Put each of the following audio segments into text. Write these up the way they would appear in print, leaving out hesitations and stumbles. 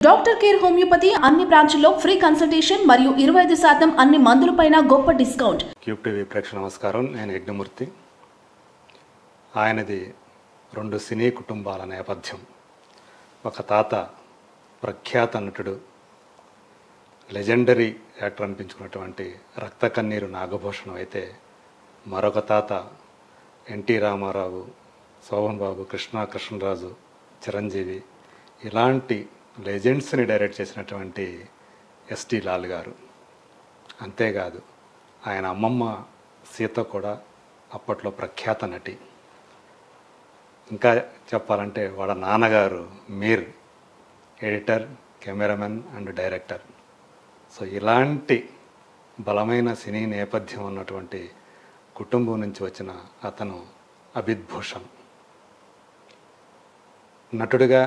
Doctor care homeopathy అన్ని బ్రాంచ్ల్లో free consultation మరియు 25% అన్ని మందులపైన గొప్ప డిస్కౌంట్. క్యూబ్ టీవీ ప్రేక్షకులకు నమస్కారం. నేను యజ్ఞమూర్తి. ఆయనది 2 సినీ కుటుంబాల నేపథ్యం. ఒక తాత ప్రఖ్యాత నటుడు, లెజెండరీ యాక్టర్ అనిపించుకున్నటువంటి రక్త కన్నీరు నాగభూషణం అయితే, మరొక తాత ఎన్టీ రామారావు, శోభన్ బాబు, కృష్ణరాజు, చిరంజీవి ఇలాంటి లెజెండ్స్ని డైరెక్ట్ చేసినటువంటి ఎస్టీ లాల్ గారు. అంతేకాదు ఆయన అమ్మమ్మ సీత కూడా అప్పట్లో ప్రఖ్యాత నటి. ఇంకా చెప్పాలంటే వాళ్ళ నాన్నగారు Mir editor, cameraman and director. So ఇలాంటి బలమైన సినీ నేపథ్యం ఉన్నటువంటి కుటుంబం నుంచి వచ్చిన అతను అమిత్ భూషణ్. నటుడిగా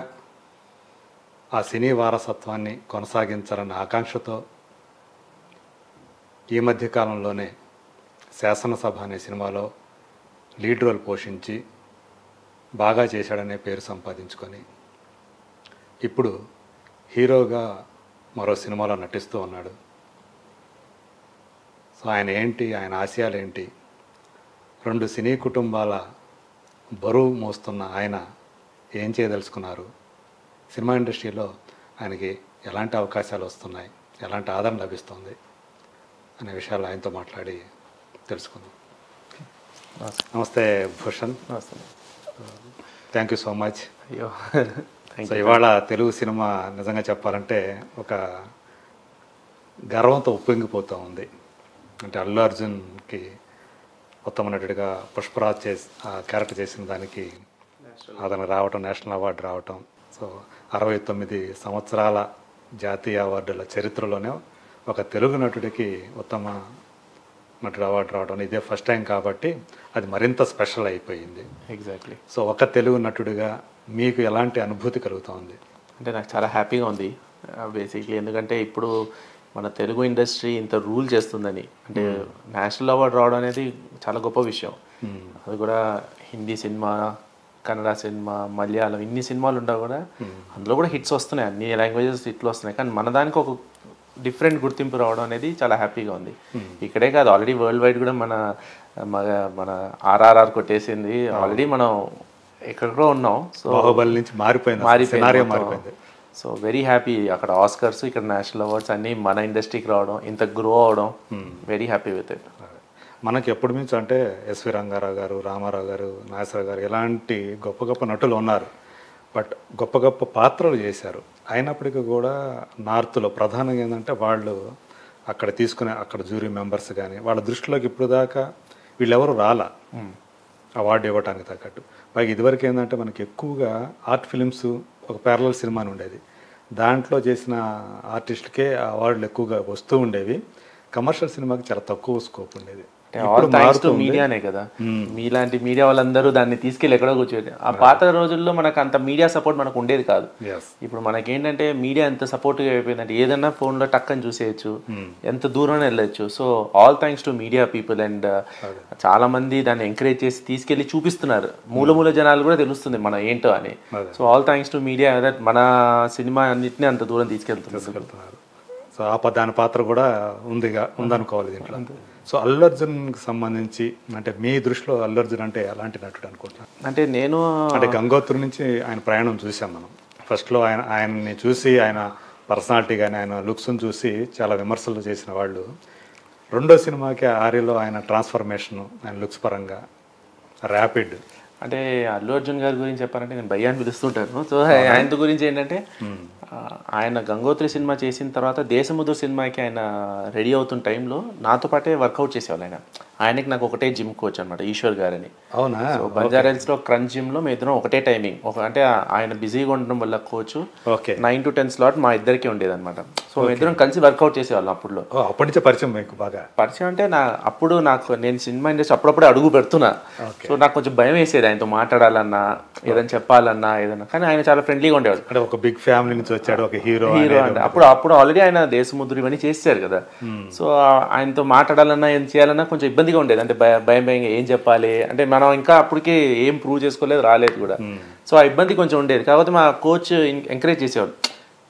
ఆ సినీ వారసత్వాన్ని కొనసాగించాలన్న ఆకాంక్షతో ఈ మధ్యకాలంలోనే శాసనసభ అనే సినిమాలో లీడ్ రోల్ పోషించి బాగా చేశాడనే పేరు సంపాదించుకొని ఇప్పుడు హీరోగా మరో సినిమాలో నటిస్తూ ఉన్నాడు. సో ఆయన ఏంటి, ఆయన ఆశయాలు ఏంటి, 2 సినీ కుటుంబాల బరువు మోస్తున్న ఆయన ఏం చేయదలుచుకున్నారు, సినిమా ఇండస్ట్రీలో ఆయనకి ఎలాంటి అవకాశాలు వస్తున్నాయి, ఎలాంటి ఆదరణ లభిస్తుంది అనే విషయాలు ఆయనతో మాట్లాడి తెలుసుకుందాం. నమస్తే Bhushan. Thank you so much. So ఇవాళ తెలుగు సినిమా నిజంగా చెప్పాలంటే ఒక గర్వంతో ఉప్పొంగిపోతూ ఉంది. అంటే అల్లు అర్జున్కి ఉత్తమ నటుడిగా పుష్పరాజ్ ఆ క్యారెక్టర్ చేసిన దానికి అతను రావటం, నేషనల్ అవార్డు రావటం. సో 69 సంవత్సరాల జాతీయ అవార్డుల చరిత్రలోనే ఒక తెలుగు నటుడికి ఉత్తమ నటుడు అవార్డు రావడం ఇదే ఫస్ట్ టైం కాబట్టి అది మరింత స్పెషల్ అయిపోయింది. ఎగ్జాక్ట్లీ. సో ఒక తెలుగు నటుడిగా మీకు ఎలాంటి అనుభూతి కలుగుతోంది? అంటే నాకు చాలా హ్యాపీగా ఉంది బేసిక్లీ. ఎందుకంటే ఇప్పుడు మన తెలుగు ఇండస్ట్రీ ఇంత రూల్ చేస్తుందని, అంటే నేషనల్ అవార్డు రావడం అనేది చాలా గొప్ప విషయం. అది కూడా హిందీ సినిమా, కన్నడ సినిమా, మలయాళం ఇన్ని సినిమాలు ఉన్నా కూడా అందులో కూడా హిట్స్ వస్తున్నాయి, అన్ని లాంగ్వేజెస్ హిట్లు వస్తున్నాయి. కానీ మన దానికి ఒక డిఫరెంట్ గుర్తింపు రావడం అనేది చాలా హ్యాపీగా ఉంది. ఇక్కడే కాదు, ఆల్రెడీ వరల్డ్ వైడ్ కూడా మన ఆర్ఆర్ఆర్ కొట్టేసింది. ఆల్రెడీ మనం ఎక్కడో ఉన్నాం. సో బాహుబలి నుంచి మారిపోయింది. So very happy. అక్కడ ఆస్కర్స్, ఇక్కడ నేషనల్ అవార్డ్స్ అన్నీ మన ఇండస్ట్రీకి రావడం, ఇంత గ్రో అవడం, వెరీ హ్యాపీ విత్ ఇట్. మనకి ఎప్పుడు నుంచి అంటే ఎస్వి రంగారావు గారు, రామారావు గారు, నాగేశ్వరరావు గారు ఇలాంటి గొప్ప గొప్ప నటులు ఉన్నారు. బట్ గొప్ప గొప్ప పాత్రలు చేశారు. అయినప్పటికీ కూడా నార్త్లో ప్రధానంగా ఏంటంటే వాళ్ళు అక్కడ జ్యూరీ మెంబర్స్ కానీ వాళ్ళ దృష్టిలోకి ఇప్పుడు దాకా వీళ్ళెవరు రాలా అవార్డు ఇవ్వడానికి తగ్గట్టు. పైగా ఇదివరకు ఏంటంటే మనకి ఎక్కువగా ఆర్ట్ ఫిలిమ్స్, ఒక ప్యారలల్ సినిమా అని ఉండేది. దాంట్లో చేసిన ఆర్టిస్టులకే అవార్డులు ఎక్కువగా వస్తూ ఉండేవి. కమర్షియల్ సినిమాకి చాలా తక్కువ స్కోప్ ఉండేది. ఆల్ థ్యాంక్స్ టు మీడియానే కదా. మీలాంటి మీడియా వాళ్ళందరూ దాన్ని తీసుకెళ్ళి ఎక్కడో కూర్చోండి. ఆ పాత రోజుల్లో మనకు అంత మీడియా సపోర్ట్ మనకు ఉండేది కాదు. ఇప్పుడు మనకేంటంటే మీడియా ఎంత సపోర్ట్గా అయిపోయిందంటే ఏదన్నా ఫోన్లో టక్కని చూసేయచ్చు, ఎంత దూరం వెళ్ళచ్చు. So all thanks to media people. And చాలా మంది దాన్ని ఎంకరేజ్ చేసి తీసుకెళ్ళి చూపిస్తున్నారు. మూల జనాలు కూడా తెలుస్తుంది మన ఏంటో అని. So all thanks to media that మన సినిమా అన్నింటినీ అంత దూరం తీసుకెళ్తున్నారు. సో దాని పాత్ర కూడా ఉందనుకోవాలి దీంట్లో. సో అల్లు అర్జున్కి సంబంధించి అంటే మీ దృష్టిలో అల్లు అర్జున్ అంటే ఎలాంటి నటుడు అనుకుంటున్నాను? అంటే గంగోత్రి నుంచి ఆయన ప్రయాణం చూసాం మనం. ఫస్ట్లో ఆయన్ని చూసి, ఆయన పర్సనాలిటీ కానీ ఆయన లుక్స్ని చూసి చాలా విమర్శలు చేసిన వాళ్ళు, రెండో సినిమాకి ఆర్యలో ఆయన ట్రాన్స్ఫర్మేషను, ఆయన లుక్స్ పరంగా ర్యాపిడ్. అంటే అల్లు అర్జున్ గారి గురించి చెప్పాలంటే నేను భయ్యా అని పిలుస్తుంటాను. సో ఆయన గురించి ఏంటంటే ఆయన గంగోత్రి సినిమా చేసిన తర్వాత దేశముద్ర సినిమాకి ఆయన రెడీ అవుతున్న టైంలో నాతో పాటే వర్కౌట్ చేసేవాళ్ళు. ఆయనకి నాకు ఒకటే జిమ్ కోచ్ అనమాట, ఈశ్వర్ గారని. అవునా? సో బంజారాహిల్స్లో క్రంచ్ జిమ్లో మేము ఇద్దరం ఒకటే టైమింగ్. అంటే ఆయన బిజీగా ఉండడం వల్ల కోచ్ 9 to 10 స్లాట్ మా ఇద్దరికి ఉండేది అనమాట. సో మేము ఇద్దరం కలిసి వర్కౌట్ చేసేవాళ్ళం. అప్పటి నుంచి పరిచయం మీకు బాగా? పరిచయం అంటే నేను సినిమా ఇండస్ట్రీ అప్పుడప్పుడే అడుగు పెడుతున్నా. సో నాకు కొంచెం భయం వేసేది ఆయనతో మాట్లాడాలన్నా, ఏదైనా చెప్పాలన్నా ఏదన్నా. కానీ ఆయన చాలా ఫ్రెండ్లీగా ఉండేవాడు. అంటే ఒక బిగ్ ఫ్యామిలీ నుంచి వచ్చాడు, ఒక హీరో అంటే అప్పుడు ఆల్రెడీ ఆయన దేశముద్ర ఇవన్నీ చేశారు కదా. సో ఆయనతో మాట్లాడాలన్నా ఏం చేయాలన్నా కొంచెం ఇబ్బందిగా ఉండేది. అంటే భయంగా ఏం చెప్పాలి అంటే మనం ఇంకా అప్పటికే ఏం ప్రూవ్ చేసుకోలేదు, రాలేదు కూడా. సో ఆ ఇబ్బంది కొంచెం ఉండేది. కాకపోతే మా కోచ్ ఎంకరేజ్ చేసేవాడు,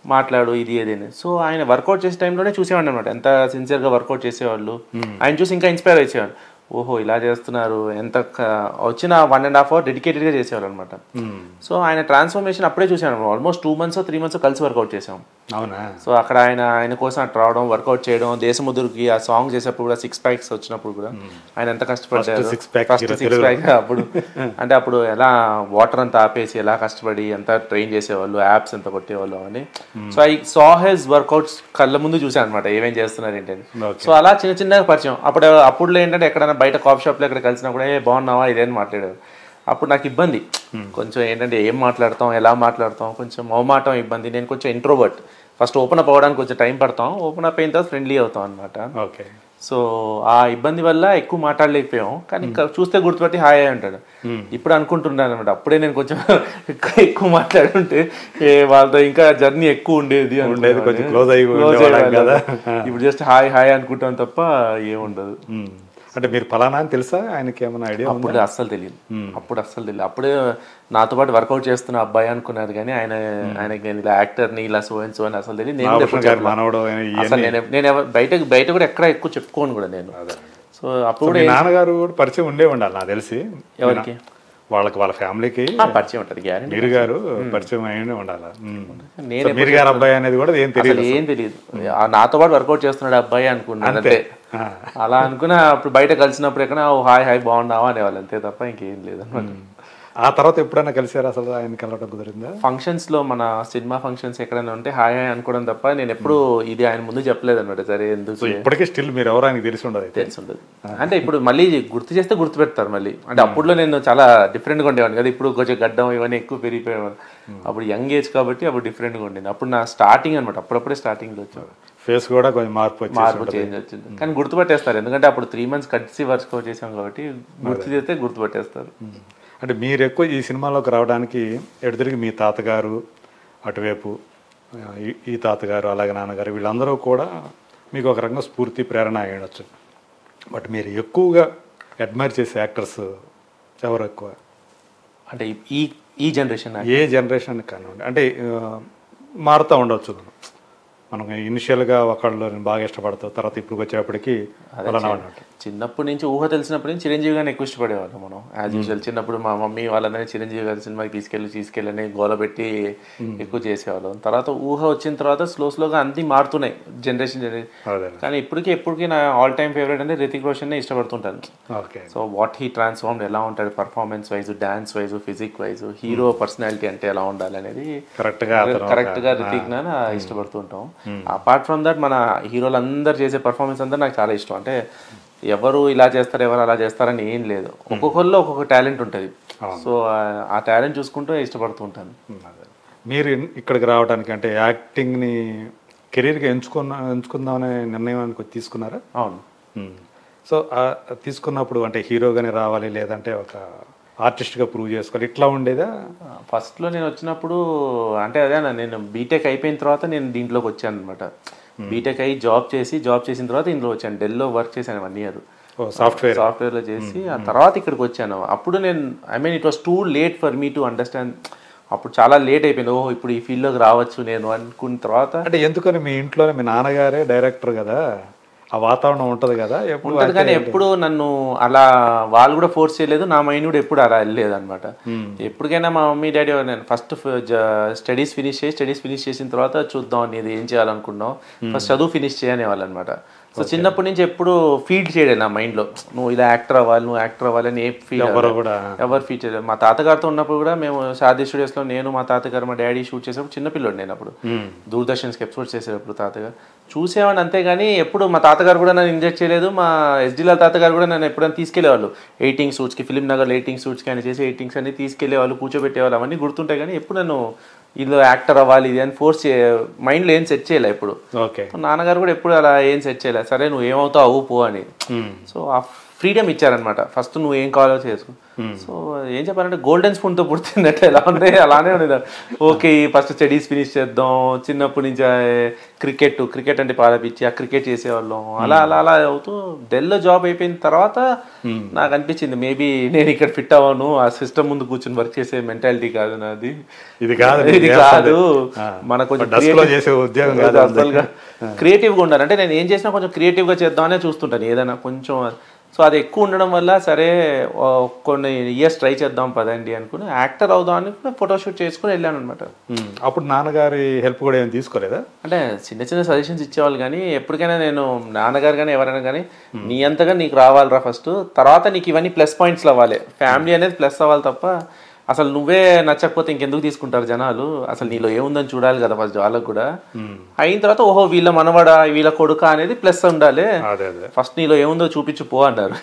మాట్లాడు ఇది ఏదేని. సో ఆయన వర్కౌట్ చేసే టైంలోనే చూసేవాడిని అనమాట, ఎంత సిన్సియర్గా వర్కౌట్ చేసేవాళ్ళు. ఆయన చూసి ఇంకా ఇన్స్పైర్ అయ్యేవాడు, ఓహో ఇలా చేస్తున్నారు, ఎంత వచ్చిన 1.5 hour డెడికేటెడ్గా చేసేవాళ్ళు అనమాట. సో ఆయన ట్రాన్స్ఫర్మేషన్ అప్పుడే చూసాను, ఆల్మోస్ట్ 2 months 3 months కలిసి వర్కౌట్ చేసాం. అవునా? సో అక్కడ ఆయన కోసం అట్లా రావడం, వర్కౌట్ చేయడం, దేశముద్రుకి ఆ సాంగ్ చేసేప్పుడు కూడా 6 packs వచ్చినప్పుడు కూడా ఆయన ఎంత కష్టపడ్డారు. ఫస్ట్ 6 pack అప్పుడు అంటే అప్పుడు ఎలా వాటర్ అంతా ఆపేసి ఎలా కష్టపడి ఎంత ట్రైన్ చేసేవాళ్ళు, యాప్స్ ఎంత కొట్టేవాళ్ళు అని. So I saw his workouts కళ్ళ ముందు చూసాను అనమాట, ఏమేం చేస్తున్నారు ఏంటని. సో అలా చిన్న చిన్నగా పరిచయం. అప్పుడు ఏంటంటే ఎక్కడైనా బయట కాఫీ షాప్లో ఎక్కడ కలిసినా కూడా బాగున్నావా ఇదేని మాట్లాడారు. అప్పుడు నాకు ఇబ్బంది కొంచెం, ఏంటంటే ఏం మాట్లాడతాం, ఎలా మాట్లాడతాం, కొంచెం మొహమాటం ఇబ్బంది. నేను కొంచెం ఇంట్రోవర్ట్, ఫస్ట్ ఓపెన్ అప్ అవ్వడానికి కొంచెం టైం పడతాం, ఓపెన్ అప్ అయిన తర్వాత ఫ్రెండ్లీ అవుతాం అనమాట. ఓకే. సో ఆ ఇబ్బంది వల్ల ఎక్కువ మాట్లాడలేకపోయాం. కానీ చూస్తే గుర్తుపట్టి హాయ్ అంటాడు. ఇప్పుడు అనుకుంటున్నాను అనమాట, అప్పుడే నేను కొంచెం ఎక్కువ మాట్లాడుంటే వాళ్ళతో ఇంకా జర్నీ ఎక్కువ ఉండేది, కొంచెం క్లోజ్ అయ్యి కదా. ఇప్పుడు జస్ట్ హాయ్ హాయ్ అనుకుంటాం తప్ప ఏముండదు. అంటే మీరు ఫలానా అని తెలుసా ఆయనకి, ఏమైనా ఐడియా? అప్పుడు అస్సలు తెలియదు, అప్పుడే నాతో పాటు వర్కౌట్ చేస్తున్న అబ్బాయి అనుకున్నారు, కానీ ఆయనకి నేను ఇలా యాక్టర్ని ఇలా సో అండ్ సో అని అసలు తెలియదు. నేను బయట కూడా ఎక్కడ ఎక్కువ చెప్పుకోను కూడా నేను. సో అప్పుడు నాన్నగారు కూడా పరిచయం ఉండే ఉండాలి నాకు తెలిసి. ఎవరికి? వాళ్ళ ఫ్యామిలీకి పరిచయం ఉంటుంది, మీరు గారు పరిచయం అయి ఉండాలి. మీరు గారు అబ్బాయి అనేది కూడా ఏం తెలియదు. నాతో పాటు వర్కౌట్ చేస్తున్నాడు అబ్బాయి అనుకున్నాను అంతే. అలా అనుకున్నా అప్పుడు బయట కలిసినప్పుడు ఎక్కడ హాయ్ హాయ్ బాగున్నావా అనేవాళ్ళు, అంతే తప్ప ఇంకేం లేదు అనమాట. ఆ తర్వాత ఎప్పుడైనా కలిసారు అసలు? ఆయన కలవడం కుదిరిందా? ఫంక్షన్స్ లో, మన సినిమా ఫంక్షన్స్ ఎక్కడైనా ఉంటే హాయ్ హాయ్ అనుకోవడం తప్ప నేను ఎప్పుడు ఇది ఆయన ముందు చెప్పలేదు అనమాట. సరే ఎందుకు, ఇప్పటికీ స్టిల్ మీరు ఎవరు ఆయనకి తెలిసి ఉండదు. అంటే ఇప్పుడు మళ్ళీ గుర్తు చేస్తే గుర్తు పెడతారు మళ్ళీ. అంటే అప్పుడులో నేను చాలా డిఫరెంట్గా ఉండేవాడిని కదా, ఇప్పుడు కొంచెం గడ్డం ఇవన్నీ ఎక్కువ పెరిగిపోయేవాడు. అప్పుడు యంగ్ ఏజ్ కాబట్టి అప్పుడు డిఫరెంట్గా ఉండేది. అప్పుడు నా స్టార్టింగ్ అనమాట, అప్పుడప్పుడే స్టార్టింగ్లో వచ్చాడు. ఫేస్ కూడా కొంచెం మార్పు చేంజ్ వచ్చింది. కానీ గుర్తుపట్టేస్తారు, ఎందుకంటే అప్పుడు 3 months కలిసి వర్కౌట్ చేసాం కాబట్టి గుర్తు చేస్తే గుర్తుపట్టేస్తారు. అంటే మీరు ఎక్కువ ఈ సినిమాలోకి రావడానికి ఎడతిరిగి మీ తాతగారు అటువైపు, ఈ తాతగారు అలాగే నాన్నగారు వీళ్ళందరూ కూడా మీకు ఒక రకంగా స్ఫూర్తి ప్రేరణ అయ్యవచ్చు. బట్ మీరు ఎక్కువగా అడ్మైర్ చేసే యాక్టర్స్ ఎవరు ఎక్కువ? అంటే ఈ జనరేషన్, ఏ జనరేషన్ కానివ్వండి, అంటే మారుతూ ఉండవచ్చు. మనం ఇనిషియల్గా ఒకళ్ళు బాగా ఇష్టపడతాం, తర్వాత ఇప్పుడు వచ్చేప్పటికి చిన్నప్పటి నుంచి ఊహ తెలిసినప్పటి నుంచి చిరంజీవి గారిని ఎక్కువ ఇష్టపడేవాళ్ళం మనం. యాజ్ యూజువల్ చిన్నప్పుడు మా మమ్మీ వాళ్ళనే చిరంజీవి గారి సినిమాకి తీసుకెళ్ళని గోల పెట్టి ఎక్కువ చేసేవాళ్ళం. తర్వాత ఊహ వచ్చిన తర్వాత స్లోగా అన్ని మారుతున్నాయి జనరేషన్. కానీ ఎప్పటికీ నా ఆల్ టైమ్ ఫేవరెట్ అంటే రితిక్ రోషన్ ఇష్టపడుతుంటాను. సో వాట్ హీ ట్రాన్స్ఫార్మ్డ్, ఎలా ఉంటాడు performance wise, dance wise, physique wise, hero personality అంటే ఎలా ఉండాలి అనేది కరెక్ట్గా రితిక్ నా ఇష్టపడుతుంటాం. అపార్ట్ ఫ్రమ్ దట్ మన హీరోలు అందరు చేసే పర్ఫార్మెన్స్ అందరూ నాకు చాలా ఇష్టం. అంటే ఎవరు ఇలా చేస్తారు ఎవరు అలా చేస్తారని ఏం లేదు, ఒక్కొక్కరిలో ఒక్కొక్క టాలెంట్ ఉంటుంది. సో ఆ టాలెంట్ చూసుకుంటూ ఇష్టపడుతూ ఉంటాను. మీరు ఇక్కడికి రావడానికి అంటే యాక్టింగ్ని కెరీర్గా ఎంచుకుందామనే నిర్ణయానికి తీసుకున్నారా? అవును. సో తీసుకున్నప్పుడు అంటే హీరోగానే రావాలి లేదంటే ఒక ఆర్టిస్ట్గా ప్రూవ్ చేసుకోవాలి, ఇట్లా ఉండేదా? ఫస్ట్లో నేను వచ్చినప్పుడు అంటే అదే నేను బీటెక్ అయిపోయిన తర్వాత నేను దీంట్లోకి వచ్చాను అనమాట. బీటెక్ అయ్యి జాబ్ చేసిన తర్వాత ఇందులో వచ్చాను. ఢిల్లీలో వర్క్ చేశాను 1 year సాఫ్ట్వేర్లో చేసి ఆ తర్వాత ఇక్కడికి వచ్చాను. అప్పుడు నేను it was too late for me to understand. అప్పుడు చాలా లేట్ అయిపోయింది, ఓహో ఇప్పుడు ఈ ఫీల్డ్లోకి రావచ్చు నేను అనుకున్న తర్వాత. అంటే ఎందుకని మీ ఇంట్లోనే మీ నాన్నగారే డైరెక్టర్ కదా, ఆ వాతావరణం ఉంటుంది కదా ఉంటుంది, కానీ ఎప్పుడు నన్ను అలా వాళ్ళు కూడా ఫోర్స్ చేయలేదు, నా మైండ్ కూడా ఎప్పుడు అలా వెళ్ళలేదు అనమాట. ఎప్పటికైనా మా మమ్మీ డాడీ నేను ఫస్ట్ స్టడీస్ ఫినిష్ చేసిన తర్వాత చూద్దాం నీది ఏం చేయాలనుకున్నావు, ఫస్ట్ చదువు ఫినిష్ చేయనేవాళ్ళు అనమాట. సో చిన్నప్పటి నుంచి ఎప్పుడు ఫీడ్ చేయలేదు నా మైండ్లో, నువ్వు ఇలా యాక్టర్ అవ్వాలి అని ఏ ఫీల్ ఎవరు ఫీడ్ చేయలేదు. మా తాతగారితో ఉన్నప్పుడు కూడా మేము షాదీ స్టూడియోస్లో నేను మా తాతగారు మా డాడీ షూట్ చేసేప్పుడు చిన్నపిల్లోడు నేను అప్పుడు దూరదర్శన్స్కి ఎపిసోడ్స్ చేసేటప్పుడు తాతగారు చూసేవాడిని అంతేగాని ఎప్పుడు మా తాతగారు కూడా నన్ను ఇంజెక్ట్ చేయలేదు. మా ఎస్డీల తాతగారు కూడా నన్ను ఎప్పుడైనా తీసుకెళ్లేవాళ్ళు ఎయిటింగ్ షూట్స్కి, ఫిలిం నగర్లో ఎయిటింగ్ షూట్స్కి ఆయన చేసి ఎయిటింగ్స్ అన్ని తీసుకెళ్లేవాళ్ళు, కూర్చోబెట్టేవాళ్ళు, అవన్నీ గుర్తుంటాయి. కానీ ఎప్పుడు నన్ను ఇది యాక్టర్ అవ్వాలి ఇది అని ఫోర్స్ మైండ్లో ఏం సెట్ చేయలే ఎప్పుడు. నాన్నగారు కూడా ఎప్పుడు అలా ఏం సెట్ చేయలే, సరే నువ్వు ఏమవుతావు అవ్వు పో అని. సో ఆ ఫ్రీడమ్ ఇచ్చారనమాట. ఫస్ట్ నువ్వు ఏం కావాలో చేసుకో. సో ఏం చెప్పాలంటే గోల్డెన్ స్పూన్తో పుడుతున్నట్టు ఎలా ఉంది అలానే ఉంది. ఓకే ఫస్ట్ స్టడీస్ ఫినిష్ చేద్దాం, చిన్నప్పటి నుంచి క్రికెట్ అంటే పాలపిచ్చి ఆ క్రికెట్ చేసేవాళ్ళం, అలా అలా అలా అవుతూ డెల్లో జాబ్ అయిపోయిన తర్వాత నాకు అనిపించింది మేబీ నేను ఇక్కడ ఫిట్ అవ్వను, ఆ సిస్టమ్ ముందు కూర్చొని వర్క్ చేసే మెంటాలిటీ కాదు నాది, ఇది కాదు మన కొంచెం అసలుగా క్రియేటివ్గా ఉండాలి. అంటే నేను ఏం చేసినా కొంచెం క్రియేటివ్గా చేద్దామనే చూస్తుంటాను ఏదైనా కొంచెం. సో అది ఎక్కువ ఉండడం వల్ల సరే కొన్ని ఇయర్స్ ట్రై చేద్దాం పదండి అనుకుని యాక్టర్ అవుదామని ఫోటోషూట్ చేసుకుని వెళ్ళాను అనమాట. అప్పుడు నాన్నగారి హెల్ప్ కూడా ఏమి తీసుకోలేదా? అంటే చిన్న చిన్న సజెషన్స్ ఇచ్చేవాళ్ళు, కానీ ఎప్పటికైనా నేను నాన్నగారు కానీ ఎవరైనా కానీ నీ అంతగా నీకు రావాలిరా ఫస్ట్, తర్వాత నీకు ఇవన్నీ ప్లస్ పాయింట్స్ అవ్వాలి, ఫ్యామిలీ అనేది ప్లస్ అవ్వాలి తప్ప అసలు నువ్వే నచ్చకపోతే ఇంకెందుకు తీసుకుంటారు జనాలు, అసలు నీలో ఏముందని చూడాలి కదా ఫస్ట్ వాళ్ళకు కూడా. అయిన తర్వాత ఓహో వీళ్ళ మనవడా వీళ్ళ కొడుక అనేది ప్లస్ ఉండాలి, ఫస్ట్ నీలో ఏముందో చూపించు పో అన్నారు.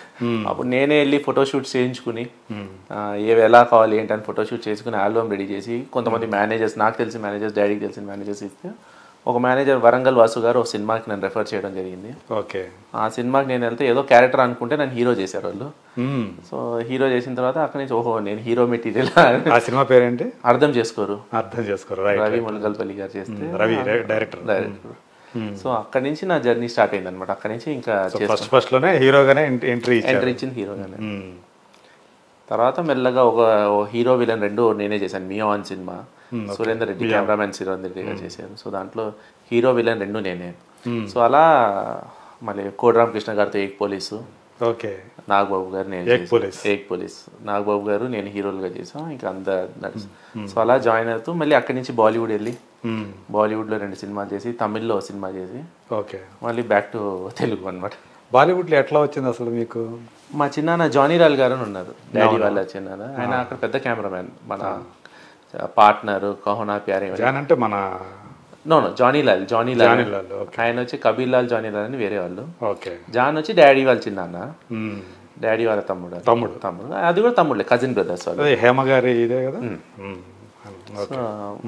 అప్పుడు నేనే వెళ్ళి ఫోటోషూట్స్ చేయించుకుని ఏవి ఎలా కావాలి ఏంటని ఫోటోషూట్ చేసుకుని ఆల్బమ్ రెడీ చేసి కొంతమంది మేనేజర్స్, నాకు తెలిసిన మేనేజర్స్, డాడీకి తెలిసిన మేనేజర్స్ ఇస్తే ఒక మేనేజర్ వరంగల్ వాసు గారు ఒక సినిమాకి నన్ను రెఫర్ చేయడం జరిగింది. ఓకే, ఆ సినిమాకి నేను వెళ్తే ఏదో క్యారెక్టర్ అనుకుంటే నన్ను హీరో చేశారు వాళ్ళు. సో హీరో చేసిన తర్వాత అక్కడి నుంచి ఓహో నేను హీరో మెటీరియల్. ఆ సినిమా పేరేంటి? అర్థం చేసుకోరు. రవి ములగల్పల్లి గారు చేస్తే రవి డైరెక్టర్. సో అక్కడి నుంచి నా జర్నీ స్టార్ట్ అయింది అనమాట. అక్కడి నుంచి ఇంకా ఫస్ట్ లోనే హీరోగానే ఎంట్రీ ఇచ్చింది హీరోగానే. తర్వాత మెల్లగా ఒక హీరో విలన్ రెండు నేనే చేశాను. మియో అని సినిమా సురేందర్ రెడ్డి కెమెరామెన్ సురేందర్ రెడ్డి గారు చేశారు. సో దాంట్లో హీరో విలన్ రెండు నేనే. సో అలా మళ్ళీ కోడి రామకృష్ణ గారితో ఏక్ పోలీసు, ఓకే నాగబాబు గారు నేను ఏక్ పోలీస్, నాగబాబు గారు నేను హీరోలుగా చేసాం. ఇంకా అంత నడుసు. సో అలా జాయిన్ అవుతూ మళ్ళీ అక్కడి నుంచి బాలీవుడ్ వెళ్ళి బాలీవుడ్లో 2 సినిమాలు చేసి, తమిళ్లో సినిమా చేసి, ఓకే మళ్ళీ బ్యాక్ టు తెలుగు అనమాట. బాలీవుడ్లో ఎట్లా వచ్చింది అసలు మీకు? మా చిన్నాన్న జానీ లాల్ గారు ఉన్నారు, డాడీ వాళ్ళ చిన్నాన్న. ఆయన అక్కడ పెద్ద కెమెరామెన్, మన పార్ట్నర్ కహోనా ప్యారే అంటే మన జానీ లాల్ ఆయన వచ్చి కబీర్ లాల్ జానీ లాల్ అని వేరే వాళ్ళు. జాన్ వచ్చి డాడీ వాళ్ళ చిన్నాన్న, డాడీ వాళ్ళ తమ్ముడు అది కూడా తమ్ముడులే, కజిన్ బ్రదర్స్ వాళ్ళు. హేమ గారి ఇదే కదా.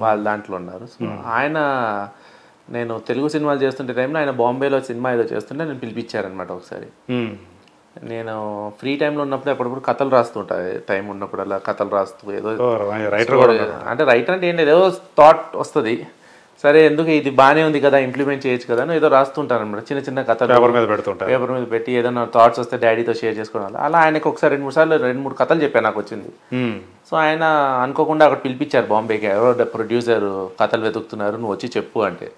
వాళ్ళ దాంట్లో ఉన్నారు. సో ఆయన నేను తెలుగు సినిమాలు చేస్తుంటే టైంలో ఆయన బాంబేలో సినిమా ఏదో చేస్తుంటే నేను పిలిపించారనమాట ఒకసారి. నేను ఫ్రీ టైంలో ఉన్నప్పుడు అప్పుడప్పుడు కథలు రాస్తుంటా, టైం ఉన్నప్పుడు అలా కథలు రాస్తూ ఏదో అంటే రైటర్ అంటే ఏం లేదు, ఏదో థాట్ వస్తుంది, సరే ఎందుకు ఇది బాగానే ఉంది కదా ఇంప్లిమెంట్ చేయొచ్చు కదా అని ఏదో రాస్తుంటాను అనమాట. చిన్న చిన్న కథలు పేపర్ మీద పెట్టి ఏదైనా థాట్స్ వస్తే డాడీతో షేర్ చేసుకోవడం. అలా ఆయనకు ఒకసారి 2-3 సార్లు 2-3 కథలు చెప్పాను నాకు వచ్చింది. సో ఆయన అనుకోకుండా అక్కడ పిలిపించారు బాంబేకి, ఎవరో ప్రొడ్యూసర్ కథలు వెతుకుతున్నారు నువ్వు వచ్చి చెప్పు అంటే,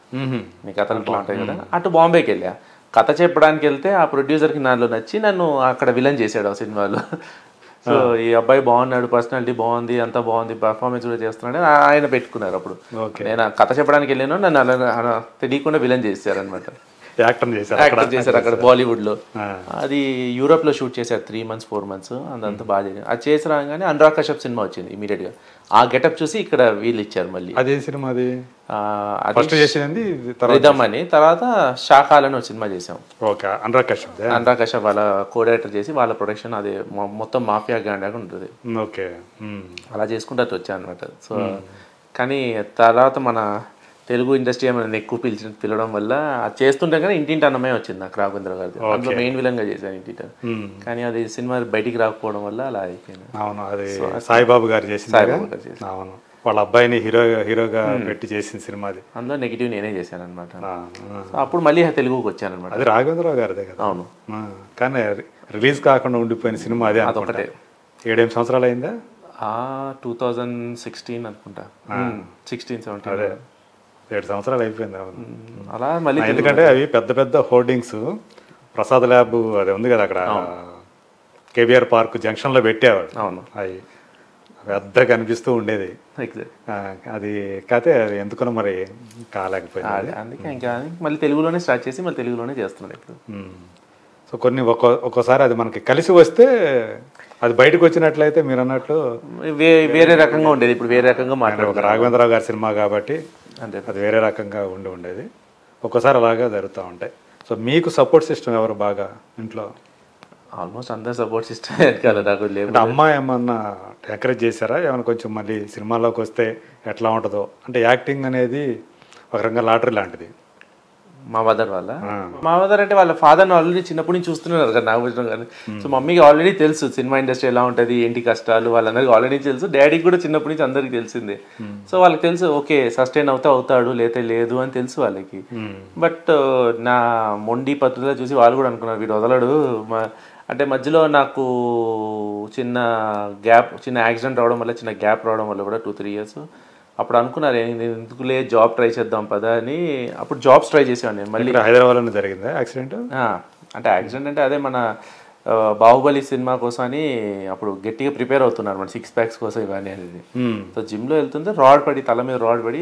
నీ కథలు బాగుంటాయి కదా. అటు బాంబేకి వెళ్ళా, కథ చెప్పడానికి వెళ్తే ఆ ప్రొడ్యూసర్కి నాలో నచ్చి నన్ను అక్కడ విలన్ చేశాడు ఆ సినిమాలో. సో ఈ అబ్బాయి బాగున్నాడు, పర్సనాలిటీ బాగుంది, అంతా బాగుంది, పర్ఫార్మెన్స్ కూడా చేస్తున్నాడు ఆయన పెట్టుకున్నారు. అప్పుడు నేను కథ చెప్పడానికి వెళ్ళాను, నన్ను అలా తెలియకుండా విలన్ చేశారనమాట. యాక్టర్ చేశారు అక్కడ బాలీవుడ్ లో. అది యూరోప్ లో షూట్ చేశారు 3 months 4 months, అదంతా బాగా చేశారు. అది చేసి రాగానే అనురాగ్ కశ్యప్ సినిమా వచ్చింది ఇమీడియట్ గా. ఆ గెటప్ చూసి ఇక్కడ వీళ్ళు ఇచ్చారు మళ్ళీ. అదే సినిమా రిధమ్ అని, తర్వాత షాకాల్ అని ఒక సినిమా చేసాం. అనురాగ్ కశ్యప్ వాళ్ళ కో-డైరెక్టర్ చేసి వాళ్ళ ప్రొడక్షన్, అది మొత్తం మాఫియా గ్యాంగ్ ఉంటుంది. అలా చేసుకుంటూ వచ్చాను అనమాట. సో కానీ తర్వాత మన తెలుగు ఇండస్ట్రీ ఏమైనా ఎక్కువ పిలవడం వల్ల అది చేస్తుంటే కానీ ఇంటింటి అన్నమే వచ్చింది నాకు, రాఘవేంద్ర గారి అందులో మెయిన్ విలన్ గా చేశాను ఇంటింట. కానీ అది సినిమా బయటికి రాకపోవడం వల్ల అలా అయిపోయింది. అవును, అది సాయిబాబు గారు చేసింది. అవును, వాళ్ళ అబ్బాయిని హీరోగా పెట్టి చేసిన సినిమా అది. అందులో నెగిటివ్ నేనే చేశాను అనమాట. అప్పుడు మళ్ళీ తెలుగుకి వచ్చాను అనమాట. అది రాఘవేంద్రరావు గారిదే కదా. అవును, కానీ రిలీజ్ కాకుండా ఉండిపోయిన సినిమా అదే. అదొకటే. 7 సంవత్సరాలు అయిందా? 2016 అనుకుంటా, 16-17. 7 సంవత్సరాలు అయిపోయింది. అలా మళ్ళీ ఎందుకంటే అవి పెద్ద పెద్ద హోర్డింగ్స్, ప్రసాద్ ల్యాబ్ అది ఉంది కదా అక్కడ కేబీఆర్ పార్క్ జంక్షన్ లో పెట్టేవాడు. అవును, అవి పెద్ద కనిపిస్తూ ఉండేది. అది కాకపోతే అది ఎందుకనో మరి కాలేకపోయింది. అందుకే ఇంకా మళ్ళీ తెలుగులోనే స్టార్ట్ చేసి మళ్ళీ తెలుగులోనే చేస్తున్నాడు ఇప్పుడు. సో కొన్ని ఒక్కోసారి అది మనకి కలిసి వస్తే, అది బయటకు వచ్చినట్లయితే మీరు అన్నట్లు వేరే రకంగా ఉండేది. ఇప్పుడు వేరే రకంగా మాట్లాడు. ఒక రాఘవేంద్రరావు గారి సినిమా కాబట్టి అది వేరే రకంగా ఉండేది. ఒక్కోసారి అలాగా జరుగుతూ ఉంటాయి. సో మీకు సపోర్ట్ సిస్టమ్ ఎవరు బాగా ఇంట్లో? ఆల్మోస్ట్ అందరు సపోర్ట్ సిస్టమ్ కదా నాకు. లేదు అమ్మ ఏమన్నా ఎంకరేజ్ చేశారా ఏమన్నా కొంచెం మళ్ళీ సినిమాలోకి వస్తే ఎట్లా ఉంటుందో? అంటే యాక్టింగ్ అనేది ఒక రకంగా లాటరీ లాంటిది. మా మదర్ వాళ్ళ మా మదర్ అంటే వాళ్ళ ఫాదర్ని ఆల్రెడీ చిన్నప్పటి నుంచి చూస్తున్నారు కదా నాగభూషణం గారిని. సో మమ్మీకి ఆల్రెడీ తెలుసు సినిమా ఇండస్ట్రీ ఎలా ఉంటుంది, ఏంటి కష్టాలు, వాళ్ళందరికీ ఆల్రెడీ తెలుసు. డాడీకి కూడా చిన్నప్పటి నుంచి అందరికి తెలిసిందే. సో వాళ్ళకి తెలుసు ఓకే సస్టైన్ అవుతాడు లేతే లేదు అని తెలుసు వాళ్ళకి. బట్ నా మొండి పద్ధతిలో చూసి వాళ్ళు కూడా అనుకున్నారు వీడు వదలడు. అంటే మధ్యలో నాకు చిన్న యాక్సిడెంట్ రావడం వల్ల, చిన్న గ్యాప్ రావడం వల్ల కూడా 2-3 years అప్పుడు అనుకున్నారు నేను ఎందుకులే జాబ్ ట్రై చేద్దాం పదా అని. అప్పుడు జాబ్స్ ట్రై చేసాను నేను. మళ్ళీ హైదరాబాద్లో జరిగిందా యాక్సిడెంట్? అంటే యాక్సిడెంట్ అంటే అదే మన బాహుబలి సినిమా కోసం అని అప్పుడు గట్టిగా ప్రిపేర్ అవుతున్నారు మన 6 packs కోసం ఇవన్నీ అనేది. సో జిమ్లో వెళ్తుంటే రాడ్ పడి తల మీద రాడ్ పడి